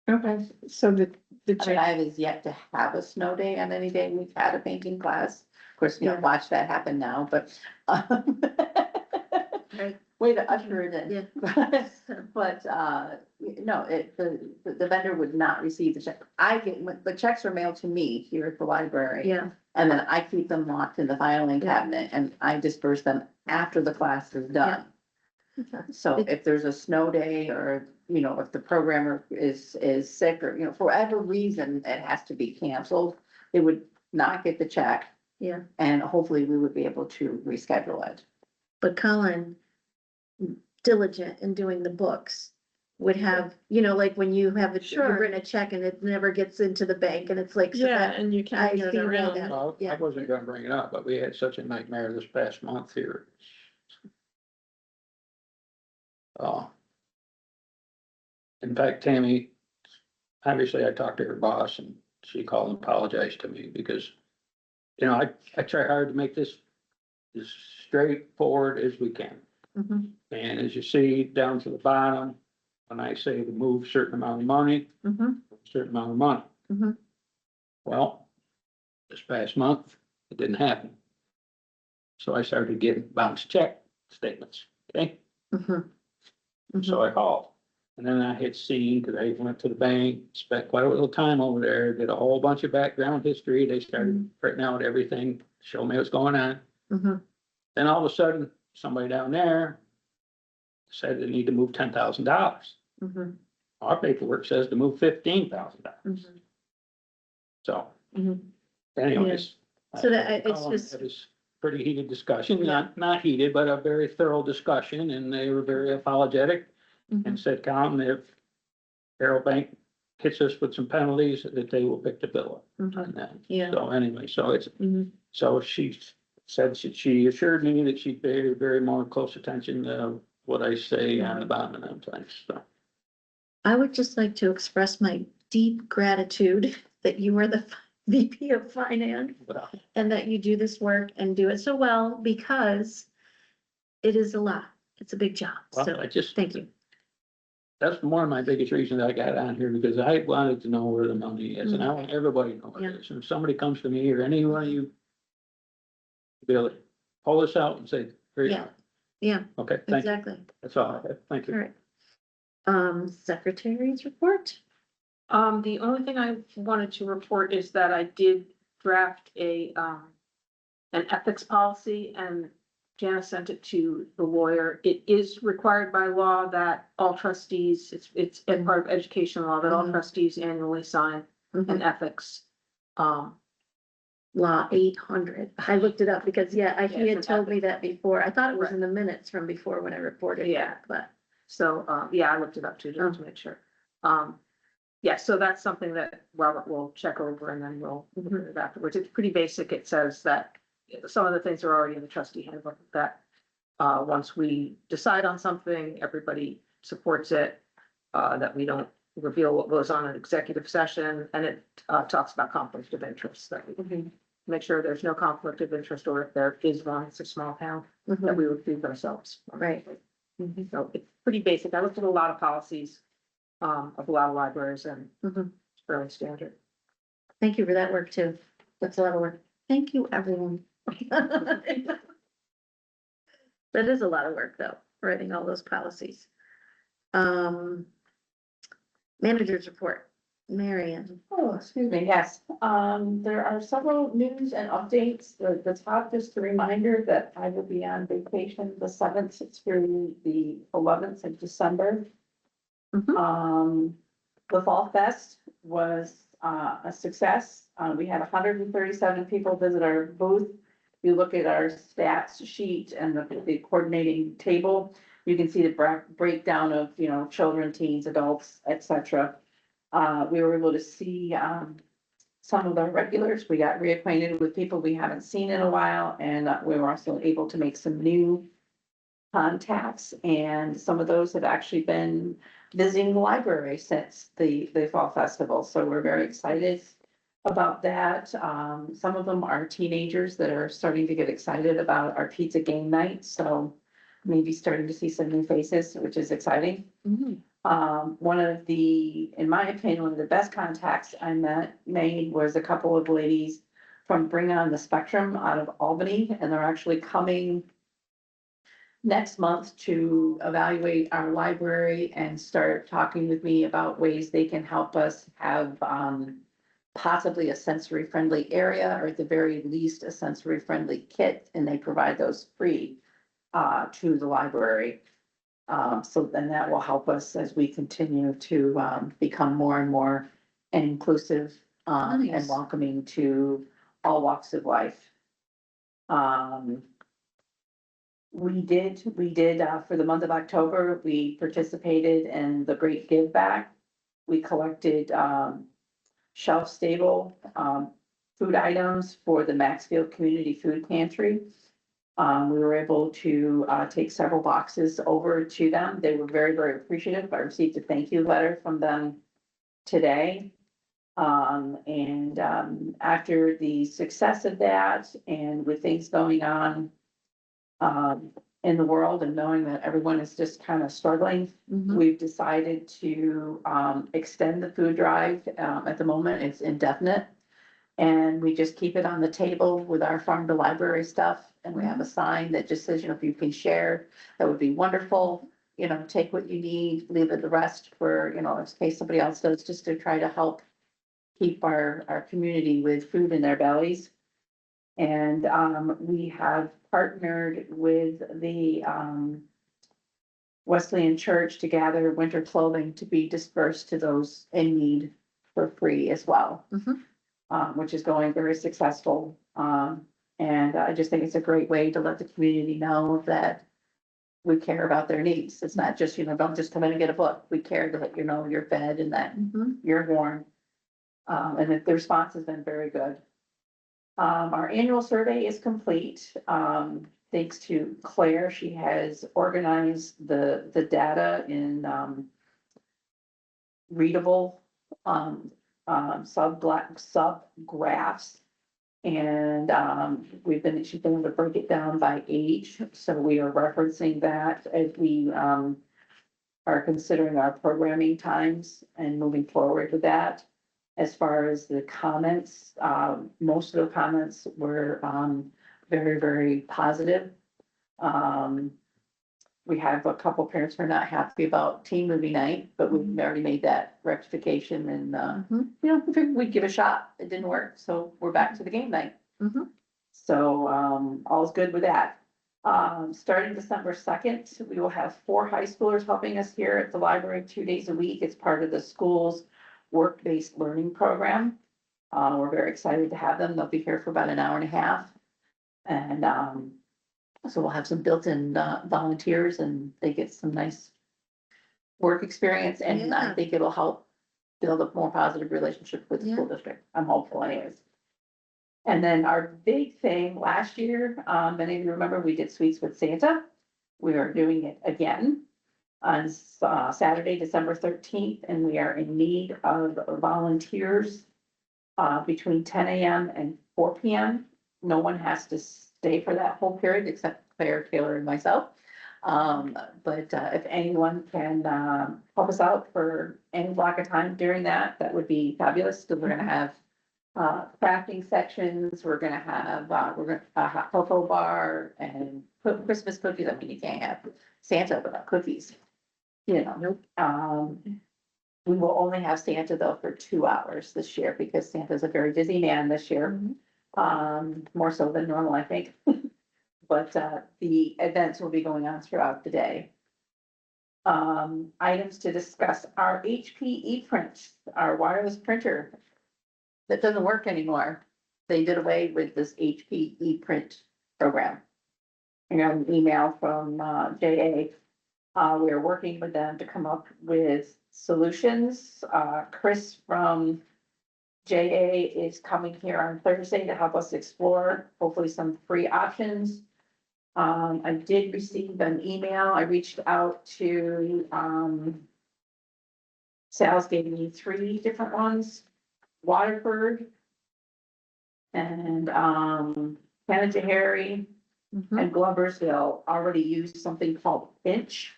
Speaker 3: okay, so the
Speaker 4: I mean,
Speaker 3: check,
Speaker 4: I have yet to have a snow day on any day we've had a painting class. Of course, you don't watch that happen now, but.
Speaker 1: Right.
Speaker 4: Way to usher it in.
Speaker 1: Yeah.
Speaker 4: But, no, the vendor would not receive the check. The checks are mailed to me here at the library.
Speaker 1: Yeah,
Speaker 4: And then I keep them locked in the filing cabinet and I disperse them after the class is done. So if there's a snow day or, you know, if the programmer is sick or, you know, for whatever reason, it has to be canceled, they would not get the check
Speaker 1: yeah.
Speaker 4: and hopefully we would be able to reschedule it.
Speaker 1: But Colin, diligent in doing the books, would have, you know, like when you have, you've
Speaker 3: Sure.
Speaker 1: written a check and it never gets into the bank and it's like. so
Speaker 3: yeah,
Speaker 1: that-
Speaker 3: and you
Speaker 1: I
Speaker 3: can't get it
Speaker 1: see where
Speaker 3: around.
Speaker 1: that-
Speaker 5: Well, I
Speaker 1: Yeah.
Speaker 5: wasn't gonna bring it up, but we had such a nightmare this past month here. In fact, Tammy, obviously I talked to her boss and she called and apologized to me because, you know, I try hard to make this as straightforward as we can.
Speaker 1: Mhm,
Speaker 5: And as you see down to the bottom, when I say to move certain amount of money,
Speaker 1: mhm,
Speaker 5: certain amount of money.
Speaker 1: mhm.
Speaker 5: Well, this past month, it didn't happen. So I started getting bounce check statements, okay?
Speaker 1: Mhm,
Speaker 5: So I called. And then I hit seen, because I went to the bank, spent quite a little time over there, did a whole bunch of background history. They started printing out everything, show me what's going on.
Speaker 1: mhm.
Speaker 5: Then all of a sudden, somebody down there said they need to move $10,000.
Speaker 1: Mhm,
Speaker 5: Our paperwork says to move $15,000.
Speaker 1: mhm,
Speaker 5: So
Speaker 1: mhm.
Speaker 5: anyways.
Speaker 1: So that-
Speaker 5: I
Speaker 1: it's
Speaker 5: recall
Speaker 1: just-
Speaker 5: It was pretty heated discussion, not heated, but a very thorough discussion, and they were very apologetic
Speaker 1: Mhm.
Speaker 5: and said, Colin, if Carroll Bank hits us with some penalties, that they will pick the bill up
Speaker 1: Mhm.
Speaker 5: on that.
Speaker 1: Yeah.
Speaker 5: So anyway, so it's,
Speaker 1: Mhm.
Speaker 5: so she said, she assured me that she'd pay very more close attention to what I say on the bottom of them things, so.
Speaker 1: I would just like to express my deep gratitude that you are the VP of Finance
Speaker 5: Well,
Speaker 1: and that you do this work and do it so well, because it is a lot. It's a big job.
Speaker 5: I
Speaker 1: So
Speaker 5: just,
Speaker 1: thank you.
Speaker 5: that's one of my biggest reasons I got on here, because I wanted to know where the money is, and I want everybody to know where
Speaker 1: Yeah.
Speaker 5: it is. And if somebody comes to me or any one of you, Billy, pull this out and say, here you
Speaker 1: Yeah.
Speaker 5: are.
Speaker 1: Yeah,
Speaker 5: Okay, thank you.
Speaker 1: exactly.
Speaker 5: That's all I have. Thank
Speaker 1: All
Speaker 5: you.
Speaker 1: right. Secretary's report?
Speaker 2: The only thing I wanted to report is that I did draft an ethics policy, and Janice sent it to the lawyer. It is required by law that all trustees, it's a part of education law, that all
Speaker 1: Mhm.
Speaker 2: trustees annually sign an
Speaker 1: Mhm.
Speaker 2: ethics.
Speaker 1: Law 800. I looked it up because, he
Speaker 2: Yeah,
Speaker 1: had
Speaker 2: it's
Speaker 1: told me that before. I thought it was
Speaker 2: Right.
Speaker 1: in the minutes from before when I reported.
Speaker 2: Yeah.
Speaker 1: back, But,
Speaker 2: So, yeah, I looked it up too, just to make sure. Yeah, so that's something that Robert will check over, and then we'll look at it afterwards. It's pretty basic. It says that some of the things are already in the trustee handbook, that once we decide on something, everybody supports it, that we don't reveal what goes on in executive session, and it talks about conflict of interest, that we make sure there's no conflict of interest, or if there is one, it's a small town, that
Speaker 1: Mhm.
Speaker 2: we recuse ourselves.
Speaker 1: Right.
Speaker 2: So it's pretty basic. I looked at a lot of policies of a lot of libraries, and
Speaker 1: Mhm.
Speaker 2: it's fairly standard.
Speaker 1: Thank you for that work too. That's a lot of work. Thank you, everyone. That is a lot of work, though, writing all those policies. Managers report, Marion.
Speaker 4: Oh, excuse me, yes. There are several news and updates. The top, just a reminder that I will be on vacation the 7th through the 11th of December.
Speaker 1: Mhm.
Speaker 4: The Fall Fest was, a success. We had 137 people visit our booth. You look at our stats sheet and the coordinating table, you can see the breakdown of, children, teens, adults, et cetera. We were able to see, some of our regulars. We got reacquainted with people we haven't seen in a while, and we were also able to make some new contacts, and some of those have actually been visiting the library since the Fall Festival, so we're very excited about that. Some of them are teenagers that are starting to get excited about our pizza game night, so maybe starting to see some new faces, which is exciting.
Speaker 1: Mhm.
Speaker 4: One of the, in my opinion, one of the best contacts I made was a couple of ladies from Bring On the Spectrum out of Albany, and they're actually coming next month to evaluate our library and start talking with me about ways they can help us have, possibly a sensory friendly area, or at the very least, a sensory friendly kit, and they provide those free, to the library. So then that will help us as we continue to, become more and more inclusive, and
Speaker 1: Nice.
Speaker 4: welcoming to all walks of life. We did, for the month of October, we participated in the Great Give Back. We collected, shelf stable, food items for the Maxfield Community Food Pantry. We were able to, take several boxes over to them. They were very, very appreciative. I received a thank you letter from them today. After the success of that, and with things going on, in the world, and knowing that everyone is just kind of struggling,
Speaker 1: Mhm.
Speaker 4: we've decided to, extend the food drive. At the moment, it's indefinite. And we just keep it on the table with our farm to library stuff, and we have a sign that just says, if you can share, that would be wonderful. Take what you need, leave it the rest for, in case somebody else does, just to try to help keep our community with food in their bellies. And, we have partnered with the, Wesleyan Church to gather winter clothing to be dispersed to those in need for free as well.
Speaker 1: Mhm.
Speaker 4: Which is going very successful. And I just think it's a great way to let the community know that we care about their needs. It's not just, don't just come in and get a book. We care that, you're fed and that
Speaker 1: Mhm.
Speaker 4: you're warm. And that the response has been very good. Our annual survey is complete. Thanks to Claire, she has organized the data in, readable, subgraphs. And, she's been able to break it down by age, so we are referencing that as we, are considering our programming times and moving forward with that. As far as the comments, most of the comments were, very, very positive. We have a couple parents who are not happy about teen movie night, but we've already made that rectification and,
Speaker 1: Mhm.
Speaker 4: we figured we'd give it a shot. It didn't work, so we're back to the game night.
Speaker 1: Mhm.
Speaker 4: So, all's good with that. Starting December 2nd, we will have 4 high schoolers helping us here at the library 2 days a week. It's part of the school's work-based learning program. We're very excited to have them. They'll be here for about an hour and a half. And, so we'll have some built-in, volunteers and they get some nice work experience, and I
Speaker 1: Yeah.
Speaker 4: think it'll help build a more positive relationship with the school district. I'm hopeful anyways. And then our big thing last year, many of you remember, we did Sweets with Santa. We are doing it again on Saturday, December 13th, and we are in need of volunteers between 10 a.m. and 4 p.m. No one has to stay for that whole period except Claire, Taylor, and myself. But if anyone can help us out for any block of time during that, that would be fabulous, because we're gonna have crafting sections, we're gonna have, a hot cocoa bar and Christmas cookies. I mean, you can't have Santa without cookies.
Speaker 1: Nope.
Speaker 4: We will only have Santa though for 2 hours this year, because Santa's a very busy man this year. More so than normal, I think. But, the events will be going on throughout the day. Items to discuss, our HP ePrint, our wireless printer that doesn't work anymore. They did away with this HP ePrint program. I got an email from, JA. We are working with them to come up with solutions. Chris from JA is coming here on Thursday to help us explore hopefully some free options. I did receive an email. I reached out to, Sal's gave me 3 different ones. Waterford and, Canajoharie
Speaker 1: Mhm.
Speaker 4: and Gloversville already use something called Pinch.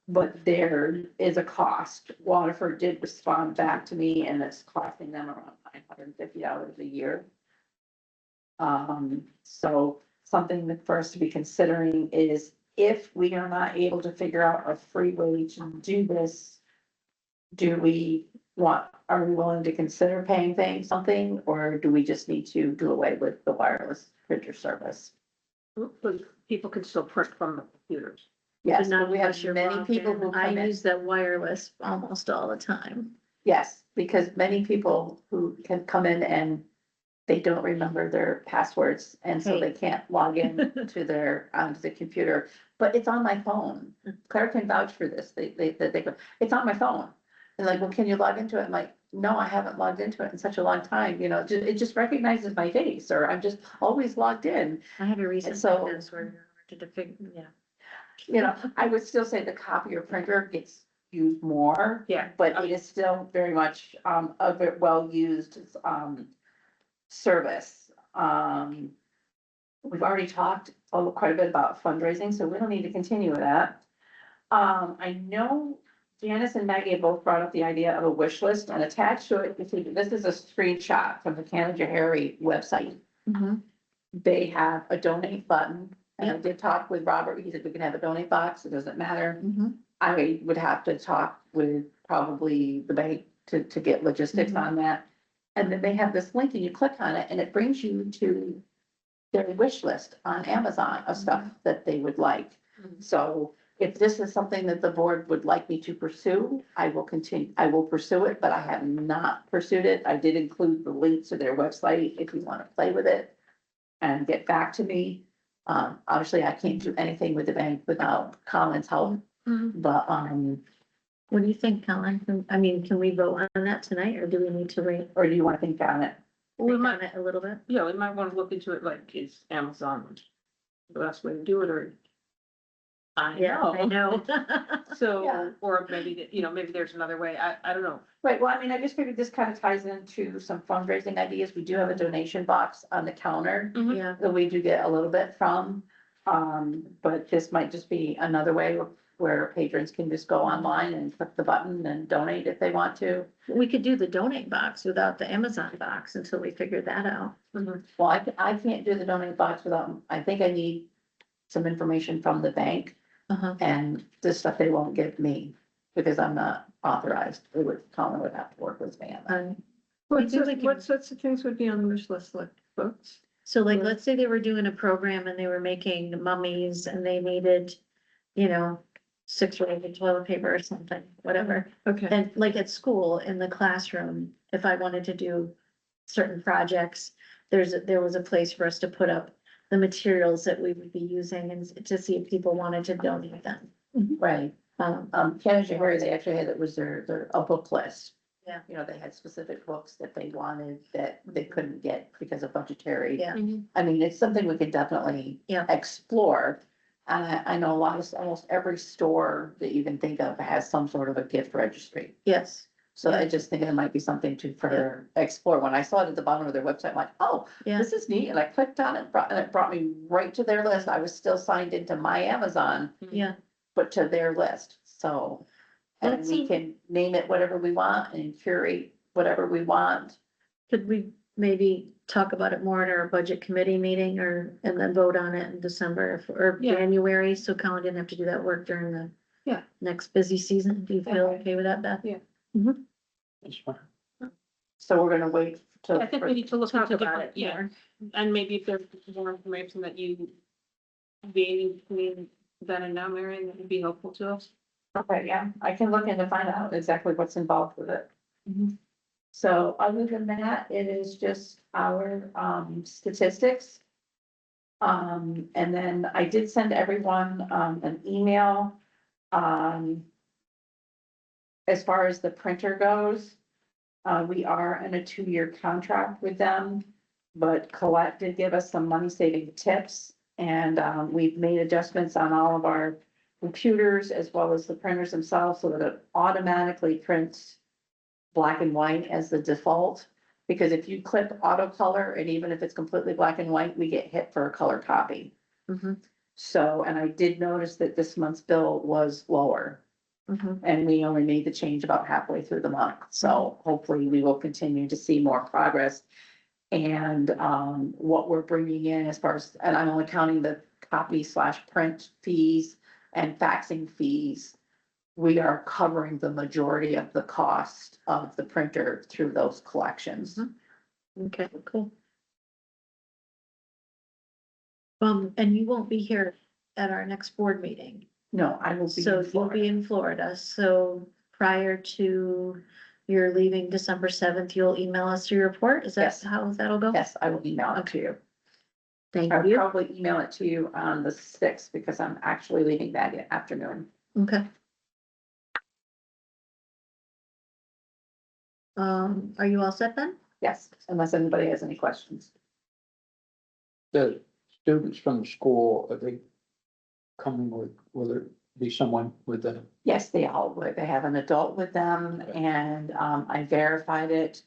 Speaker 4: But there is a cost. Waterford did respond back to me, and it's costing them around $950 a year. So something that for us to be considering is, if we are not able to figure out a free way to do this, are we willing to consider paying something, or do we just need to do away with the wireless printer service?
Speaker 2: But people can still print from the computers.
Speaker 4: Yes,
Speaker 1: Not
Speaker 4: but we have
Speaker 1: unless you're
Speaker 4: many
Speaker 1: logged
Speaker 4: people
Speaker 1: in.
Speaker 4: who
Speaker 1: I
Speaker 4: come in.
Speaker 1: use that wireless almost all the time.
Speaker 4: Yes, because many people who can come in and they don't remember their passwords, and so they can't log in to onto the computer, but it's on my phone. Claire can vouch for this. They go, it's on my phone. And like, well, can you log into it? I'm like, no, I haven't logged into it in such a long time, it just recognizes my face, or I'm just always logged in.
Speaker 1: I had a recent
Speaker 4: so-
Speaker 1: password to figure, yeah.
Speaker 4: I would still say the copier printer gets used more.
Speaker 2: Yeah.
Speaker 4: But it is still very much, a very well-used, service. We've already talked quite a bit about fundraising, so we don't need to continue with that. I know Janice and Maggie have both brought up the idea of a wish list, and attached to it, this is a screenshot from the Canajoharie website.
Speaker 1: Mhm.
Speaker 4: They have a donate button, and I did talk with Robert. He said we can have a donate box. It doesn't matter.
Speaker 1: Mhm.
Speaker 4: I would have to talk with probably the bank to get logistics
Speaker 1: Mhm.
Speaker 4: on that. And then they have this link, and you click on it and it brings you to their wish list on Amazon of stuff that they would like.
Speaker 1: Mhm.
Speaker 4: So if this is something that the board would like me to pursue, I will pursue it, but I have not pursued it. I did include the link to their website if you want to play with it and get back to me. Obviously, I can't do anything with the bank without Colin's help, but,
Speaker 1: What do you think, Colin? I mean, can we vote on that tonight, or do we need to wait?
Speaker 4: or do you want to think on it?
Speaker 2: We
Speaker 1: Think
Speaker 2: might,
Speaker 1: on it a little bit?
Speaker 2: yeah, we might wanna look into it, like, is Amazon the best way to do it, or? I
Speaker 1: Yeah, I know.
Speaker 4: Yeah.
Speaker 2: So, or maybe, you know, maybe there's another way, I don't know.
Speaker 4: Right, well, I mean, I just figured this kind of ties into some fundraising ideas. We do have a donation box on the counter
Speaker 1: Yeah,
Speaker 4: that we do get a little bit from. But this might just be another way where patrons can just go online and click the button and donate if they want to.
Speaker 1: we could do the donate box without the Amazon box until we figure that out.
Speaker 4: Well, I can't do the donate box without, I think I need some information from the bank
Speaker 1: Uh-huh.
Speaker 4: and this stuff they won't give me because I'm not authorized. Colin would have to work with me on that.
Speaker 3: What
Speaker 1: think we can-
Speaker 3: what sorts of things would be on the wish list, like books?
Speaker 1: So like,
Speaker 3: Right.
Speaker 1: let's say they were doing a program and they were making mummies and they needed, you know, 6 rolls of toilet paper or something, whatever.
Speaker 3: Okay,
Speaker 1: And like at school, in the classroom, if I wanted to do certain projects, there was a place for us to put up the materials that we would be using and to see if people wanted to donate them.
Speaker 4: Right. Ken and Harry, they actually had, it was a book list.
Speaker 1: Yeah.
Speaker 4: You know, they had specific books that they wanted that they couldn't get because of budgetary.
Speaker 1: Yeah.
Speaker 4: I mean, it's something we could definitely
Speaker 1: Yeah.
Speaker 4: explore. And I know almost every store that you can think of has some sort of a gift registry.
Speaker 1: Yes,
Speaker 4: So I
Speaker 1: Yeah.
Speaker 4: just think it might be something to further explore. When I saw it at the bottom of their website, I'm like, oh,
Speaker 1: yeah,
Speaker 4: this is neat. And I clicked on it, and it brought me right to their list. I was still signed into my Amazon,
Speaker 1: yeah.
Speaker 4: but to their list, so. And
Speaker 1: Let's
Speaker 4: we
Speaker 1: see.
Speaker 4: can name it whatever we want and curate whatever we want.
Speaker 1: Could we maybe talk about it more at our budget committee meeting and then vote on it in December or
Speaker 2: Yeah.
Speaker 1: January, so Colin didn't have to do that work during the
Speaker 2: Yeah.
Speaker 1: next busy season? Do you feel
Speaker 2: Okay.
Speaker 1: okay with that, Beth?
Speaker 2: Yeah.
Speaker 5: That's fine.
Speaker 4: So we're gonna wait till.
Speaker 2: I think we need to look
Speaker 1: Talk
Speaker 2: into
Speaker 1: about
Speaker 2: different,
Speaker 1: it
Speaker 2: yeah,
Speaker 1: more.
Speaker 2: and maybe if there's more information that you gain between then and now, Marion, that would be helpful to us.
Speaker 4: Okay, yeah, I can look in to find out exactly what's involved with it.
Speaker 1: Mhm.
Speaker 4: So other than that, it is just our statistics. And then I did send everyone an email. As far as the printer goes, we are in a 2-year contract with them. But Colette did give us some money saving tips and we've made adjustments on all of our computers as well as the printers themselves so that it automatically prints black and white as the default. Because if you click auto color and even if it's completely black and white, we get hit for a color copy.
Speaker 1: Mhm,
Speaker 4: So, and I did notice that this month's bill was lower
Speaker 1: mhm.
Speaker 4: and we only made the change about halfway through the month. So hopefully we will continue to see more progress. And what we're bringing in as far as, and I'm only counting the copy/print fees and faxing fees. We are covering the majority of the cost of the printer through those collections.
Speaker 1: Okay, cool. And you won't be here at our next board meeting,
Speaker 4: No, I will be
Speaker 1: so
Speaker 4: in
Speaker 1: you'll
Speaker 4: Florida.
Speaker 1: be in Florida, so prior to your leaving December 7th, you'll email us your report, is that
Speaker 4: Yes.
Speaker 1: how that'll go?
Speaker 4: Yes, I will email it to you.
Speaker 1: Thank
Speaker 4: I'll
Speaker 1: you,
Speaker 4: probably email it to you on the 6th because I'm actually leaving that afternoon.
Speaker 1: okay. Are you all set then?
Speaker 4: Yes, unless anybody has any questions.
Speaker 5: The students from the school, are they coming with, will there be someone with them?
Speaker 4: Yes, they all would. They have an adult with them and I verified it.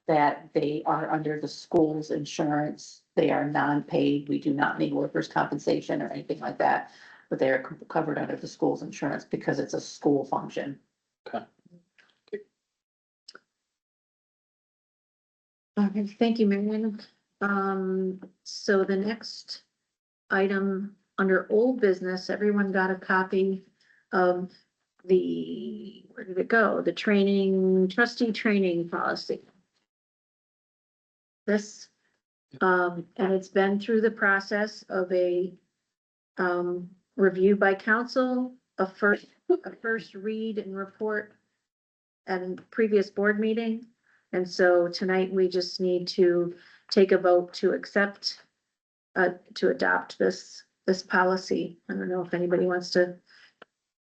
Speaker 4: That they are under the school's insurance. They are non-paid. We do not need workers' compensation or anything like that. But they are covered under the school's insurance because it's a school function.
Speaker 1: Okay, thank you, Marion. So the next item under old business, everyone got a copy of where did it go? The trustee training policy. This, and it's been through the process of a review by council, a first read and report and previous board meeting. And so tonight we just need to take a vote to accept to adopt this policy. I don't know if anybody wants to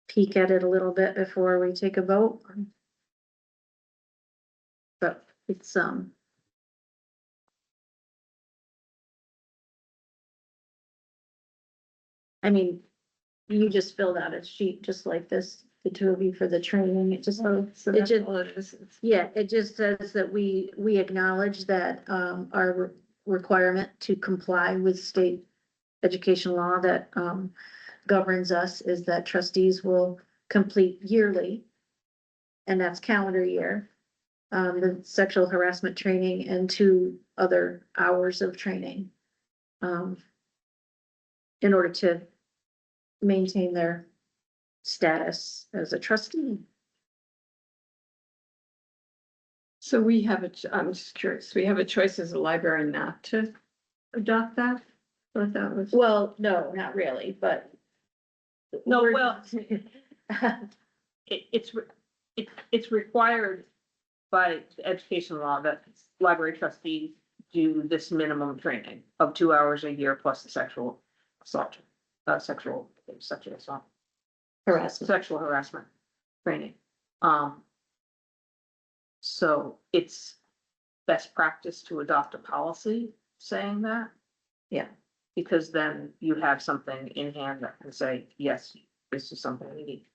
Speaker 1: peek at it a little bit before we take a vote. But it's, I mean, you just filled out a sheet just like this, the two of you for the training. It just,
Speaker 3: So
Speaker 1: it
Speaker 3: that's
Speaker 1: just,
Speaker 3: all it is. It's-
Speaker 1: yeah, it just says that we acknowledge that, our requirement to comply with state education law that, governs us is that trustees will complete yearly, and that's calendar year, the sexual harassment training and 2 other hours of training, in order to maintain their status as a trustee.
Speaker 3: So we have I'm just curious, we have a choice as a library not to adopt that? Thought that was.
Speaker 1: Well, no, not really, but.
Speaker 2: No,
Speaker 1: we're-
Speaker 2: well- It's required by the education law that library trustees do this minimum training of 2 hours a year plus the sexual assault, sexual assault,
Speaker 1: Harassment.
Speaker 2: sexual harassment training. So it's best practice to adopt a policy saying that.
Speaker 1: Yeah.
Speaker 2: Because then you have something in hand that can say, yes, this is something we need.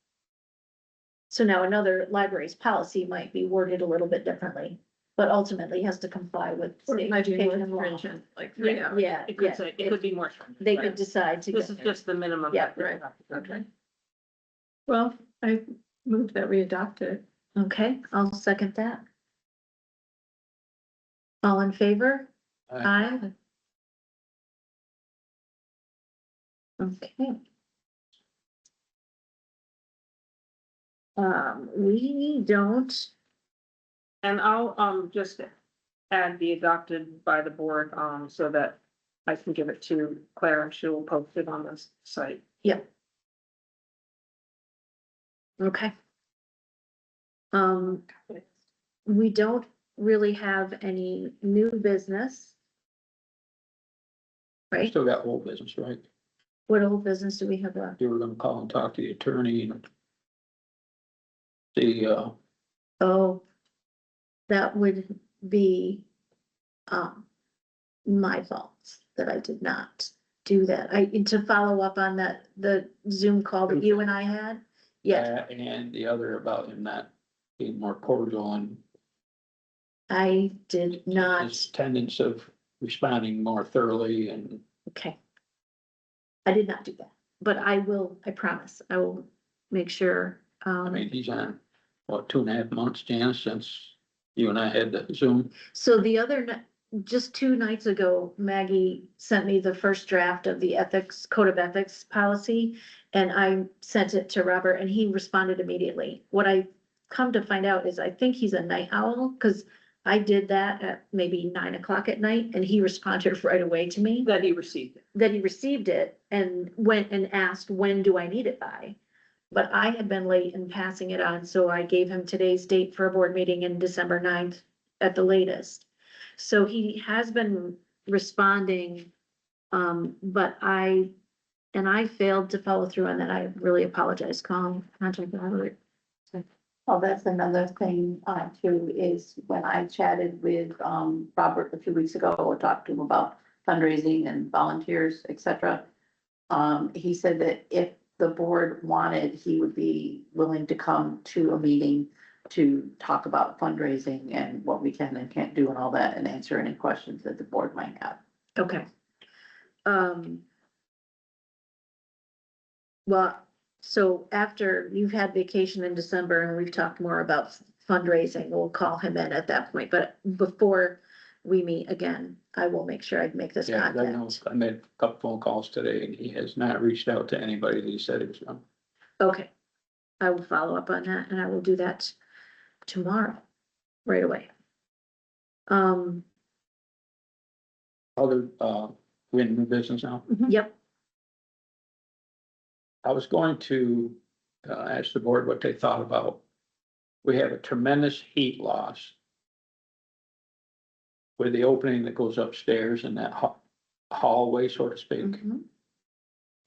Speaker 1: So now another library's policy might be worded a little bit differently, but ultimately has to comply with.
Speaker 3: Or it
Speaker 1: state
Speaker 3: might be more
Speaker 1: education law.
Speaker 3: stringent, like 3 hours.
Speaker 1: Yeah,
Speaker 2: It
Speaker 1: yeah,
Speaker 2: could say, it could be more. stringent,
Speaker 1: they
Speaker 2: right?
Speaker 1: could decide to.
Speaker 2: This
Speaker 1: go
Speaker 2: is
Speaker 1: there.
Speaker 2: just the minimum.
Speaker 1: Yeah,
Speaker 2: that we
Speaker 3: right.
Speaker 2: have to go to.
Speaker 3: Okay. Well, I moved that we adopt it.
Speaker 1: Okay, I'll second that. All in favor? Aye. Okay. We don't,
Speaker 2: And I'll just add the adopted by the board, so that I can give it to Claire and she will post it on the site.
Speaker 1: okay. We don't really have any new business.
Speaker 5: I
Speaker 1: Right?
Speaker 5: still got old business, right?
Speaker 1: What old business do we have left?
Speaker 5: You were gonna call and talk to the attorney and see,
Speaker 1: Oh, that would be, my fault that I did not do that. To follow up on that, the Zoom call that you and I had. Yeah,
Speaker 5: that and the other about him not being more cordial and
Speaker 1: I did not.
Speaker 5: his tendency of responding more thoroughly and
Speaker 1: Okay. I did not do that, but I will, I promise, I will make sure,
Speaker 5: I mean, he's on, what, 2.5 months, Janice, since you and I had the Zoom.
Speaker 1: so the just 2 nights ago, Maggie sent me the first draft of the code of ethics policy. And I sent it to Robert and he responded immediately. What I come to find out is I think he's a night owl, because I did that at maybe 9 o'clock at night and he responded right away to me.
Speaker 2: That he received it.
Speaker 1: That he received it and went and asked, when do I need it by? But I had been late in passing it on, so I gave him today's date for a board meeting in December 9th at the latest. So he has been responding, but I failed to follow through on that. I really apologize, contact Robert.
Speaker 4: Oh, that's another thing, too, is when I chatted with, Robert a few weeks ago, or talked to him about fundraising and volunteers, et cetera. He said that if the board wanted, he would be willing to come to a meeting to talk about fundraising and what we can and can't do and all that, and answer any questions that the board might have.
Speaker 1: Okay. Well, so after you've had vacation in December and we've talked more about fundraising, we'll call him in at that point, but before we meet again, I will make sure I make this
Speaker 5: Yeah, I know,
Speaker 1: contact.
Speaker 5: I made a couple phone calls today and he has not reached out to anybody that he said he was gonna.
Speaker 1: Okay. I will follow up on that and I will do that tomorrow, right away.
Speaker 5: Other, we in new business now.
Speaker 1: Yep,
Speaker 5: I was going to, ask the board what they thought about. We have a tremendous heat loss with the opening that goes upstairs and that hallway, so to speak.
Speaker 1: Mhm.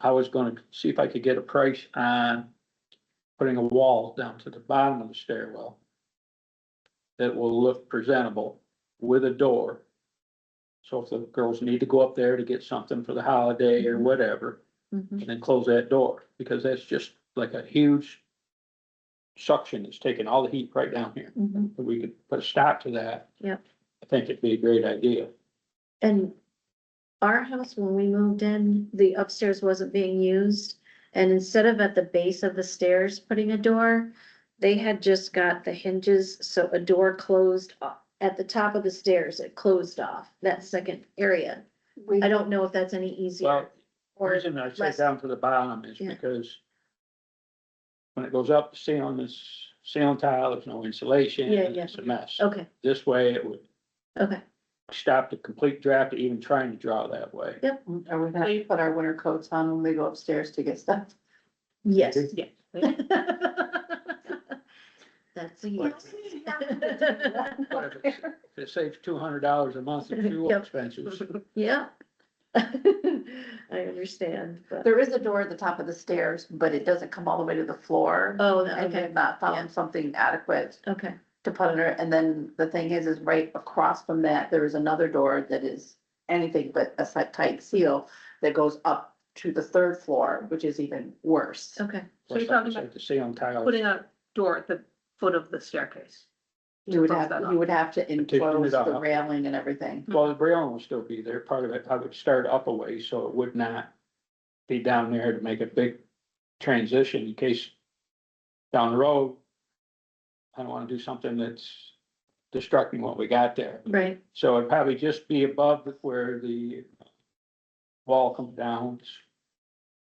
Speaker 5: I was gonna see if I could get a price on putting a wall down to the bottom of the stairwell that will look presentable with a door. So if the girls need to go up there to get something for the holiday or whatever,
Speaker 1: Mhm.
Speaker 5: and then close that door, because that's just like a huge suction. It's taking all the heat right down here.
Speaker 1: Mhm.
Speaker 5: If we could put a stop to that.
Speaker 1: Yep.
Speaker 5: I think it'd be a great idea.
Speaker 1: And our house, when we moved in, the upstairs wasn't being used. And instead of at the base of the stairs putting a door, they had just got the hinges, so a door closed at the top of the stairs, it closed off that second area. I don't know if that's any easier
Speaker 5: Well, the
Speaker 1: or
Speaker 5: reason I say
Speaker 1: less.
Speaker 5: down to the bottom is
Speaker 1: Yeah.
Speaker 5: because when it goes up, the ceiling is ceiling tile, there's no insulation,
Speaker 1: Yeah,
Speaker 5: and
Speaker 1: yeah.
Speaker 5: it's a mess.
Speaker 1: Okay,
Speaker 5: This way it would
Speaker 1: okay,
Speaker 5: stop the complete draft of even trying to draw that way.
Speaker 4: Are we gonna have to put our winter coats on when we go upstairs to get stuff?
Speaker 1: yes.
Speaker 2: Yeah.
Speaker 1: That's a yes.
Speaker 5: But if it saves $200 a month in fuel
Speaker 1: Yep.
Speaker 5: expenses,
Speaker 1: Yeah. I understand, but,
Speaker 4: There is a door at the top of the stairs, but it doesn't come all the way to the floor.
Speaker 1: oh,
Speaker 4: And
Speaker 1: okay,
Speaker 4: we've not
Speaker 1: Yeah.
Speaker 4: found something adequate
Speaker 1: okay,
Speaker 4: to put under, and then the thing is right across from that, there is another door that is anything but a tight seal that goes up to the third floor, which is even worse.
Speaker 1: okay,
Speaker 2: So you're
Speaker 5: like
Speaker 2: talking
Speaker 5: I said,
Speaker 2: about
Speaker 5: the ceiling tiles.
Speaker 2: putting a door at the foot of the staircase.
Speaker 4: You would
Speaker 2: Close
Speaker 4: have,
Speaker 2: that
Speaker 4: you
Speaker 2: off.
Speaker 4: would have to
Speaker 5: Partition
Speaker 4: enclose
Speaker 5: it
Speaker 4: the
Speaker 5: off.
Speaker 4: railing and everything.
Speaker 5: Well, the railing will still be there. Part of it, I would start up a way, so it would not be down there to make a big transition in case down the road, I don't wanna do something that's destructing what we got there.
Speaker 1: right,
Speaker 5: So it'd probably just be above where the wall comes down.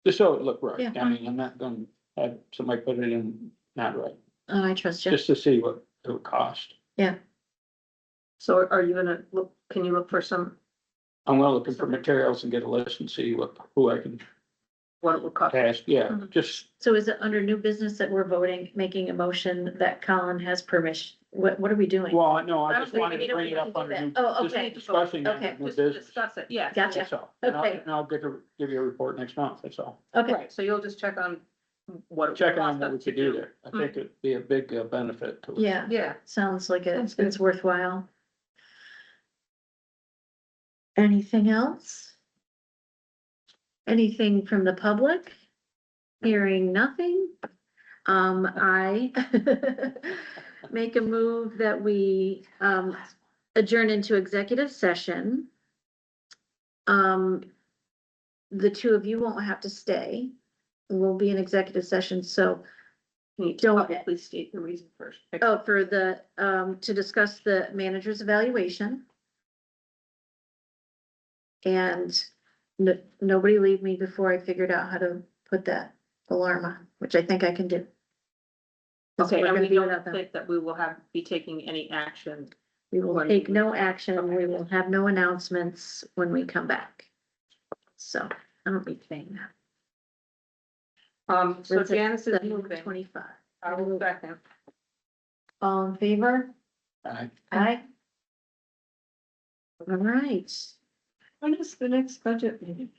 Speaker 5: Just so it look right.
Speaker 1: Yeah.
Speaker 5: I mean, I'm not gonna have somebody put it in not right,
Speaker 1: oh, I trust you,
Speaker 5: just to see what it would cost.
Speaker 2: So are you gonna look, can you look for some,
Speaker 5: I'm gonna look for materials and get a list and see who I can
Speaker 2: what it would cost?
Speaker 5: ask. Yeah,
Speaker 2: Mhm.
Speaker 5: just,
Speaker 1: so is it under new business that we're voting, making a motion that Colin has permission, what are we doing?
Speaker 5: well, no, I
Speaker 2: I
Speaker 5: just
Speaker 2: don't
Speaker 5: wanted
Speaker 2: think
Speaker 5: to
Speaker 2: we
Speaker 5: bring it
Speaker 2: don't
Speaker 5: up
Speaker 2: need to
Speaker 5: under
Speaker 2: do
Speaker 5: new.
Speaker 1: that. Oh,
Speaker 5: just
Speaker 1: okay.
Speaker 5: Discussing
Speaker 1: Okay.
Speaker 5: it, new
Speaker 2: Just
Speaker 5: business.
Speaker 2: discuss it, yeah.
Speaker 1: Gotcha.
Speaker 5: That's all.
Speaker 1: Okay.
Speaker 5: And I'll give you a report next month, that's all.
Speaker 1: Okay,
Speaker 2: Right, so you'll just check on what it would
Speaker 5: Check
Speaker 2: cost
Speaker 5: on what we
Speaker 2: us to
Speaker 5: could do
Speaker 2: do.
Speaker 5: there. I think it'd be a big benefit to it.
Speaker 1: yeah,
Speaker 2: Yeah,
Speaker 1: sounds like
Speaker 3: Sounds
Speaker 1: it's worthwhile. Anything else? Anything from the public? Hearing nothing. I make a move that we, adjourn into executive session. The two of you won't have to stay. We'll be in executive session, so,
Speaker 2: can you
Speaker 1: Don't-
Speaker 2: publicly state the reason first?
Speaker 1: oh, for the, to discuss the manager's evaluation. And nobody leave me before I figured out how to put that alarm on, which I think I can do. 'Cause
Speaker 2: Okay,
Speaker 1: we're
Speaker 2: and
Speaker 1: gonna
Speaker 2: we
Speaker 1: be
Speaker 2: don't
Speaker 1: without them.
Speaker 2: think that we will be taking any action.
Speaker 1: We will
Speaker 2: when
Speaker 1: take
Speaker 2: we-
Speaker 1: no action, we will have no announcements when we come back. So, I don't be saying that.
Speaker 2: So
Speaker 1: That's at
Speaker 2: Janice is
Speaker 1: 7:25.
Speaker 2: moving. I will second.
Speaker 1: All in favor?
Speaker 5: I-
Speaker 1: Aye. All right.
Speaker 3: When is the next budget meeting?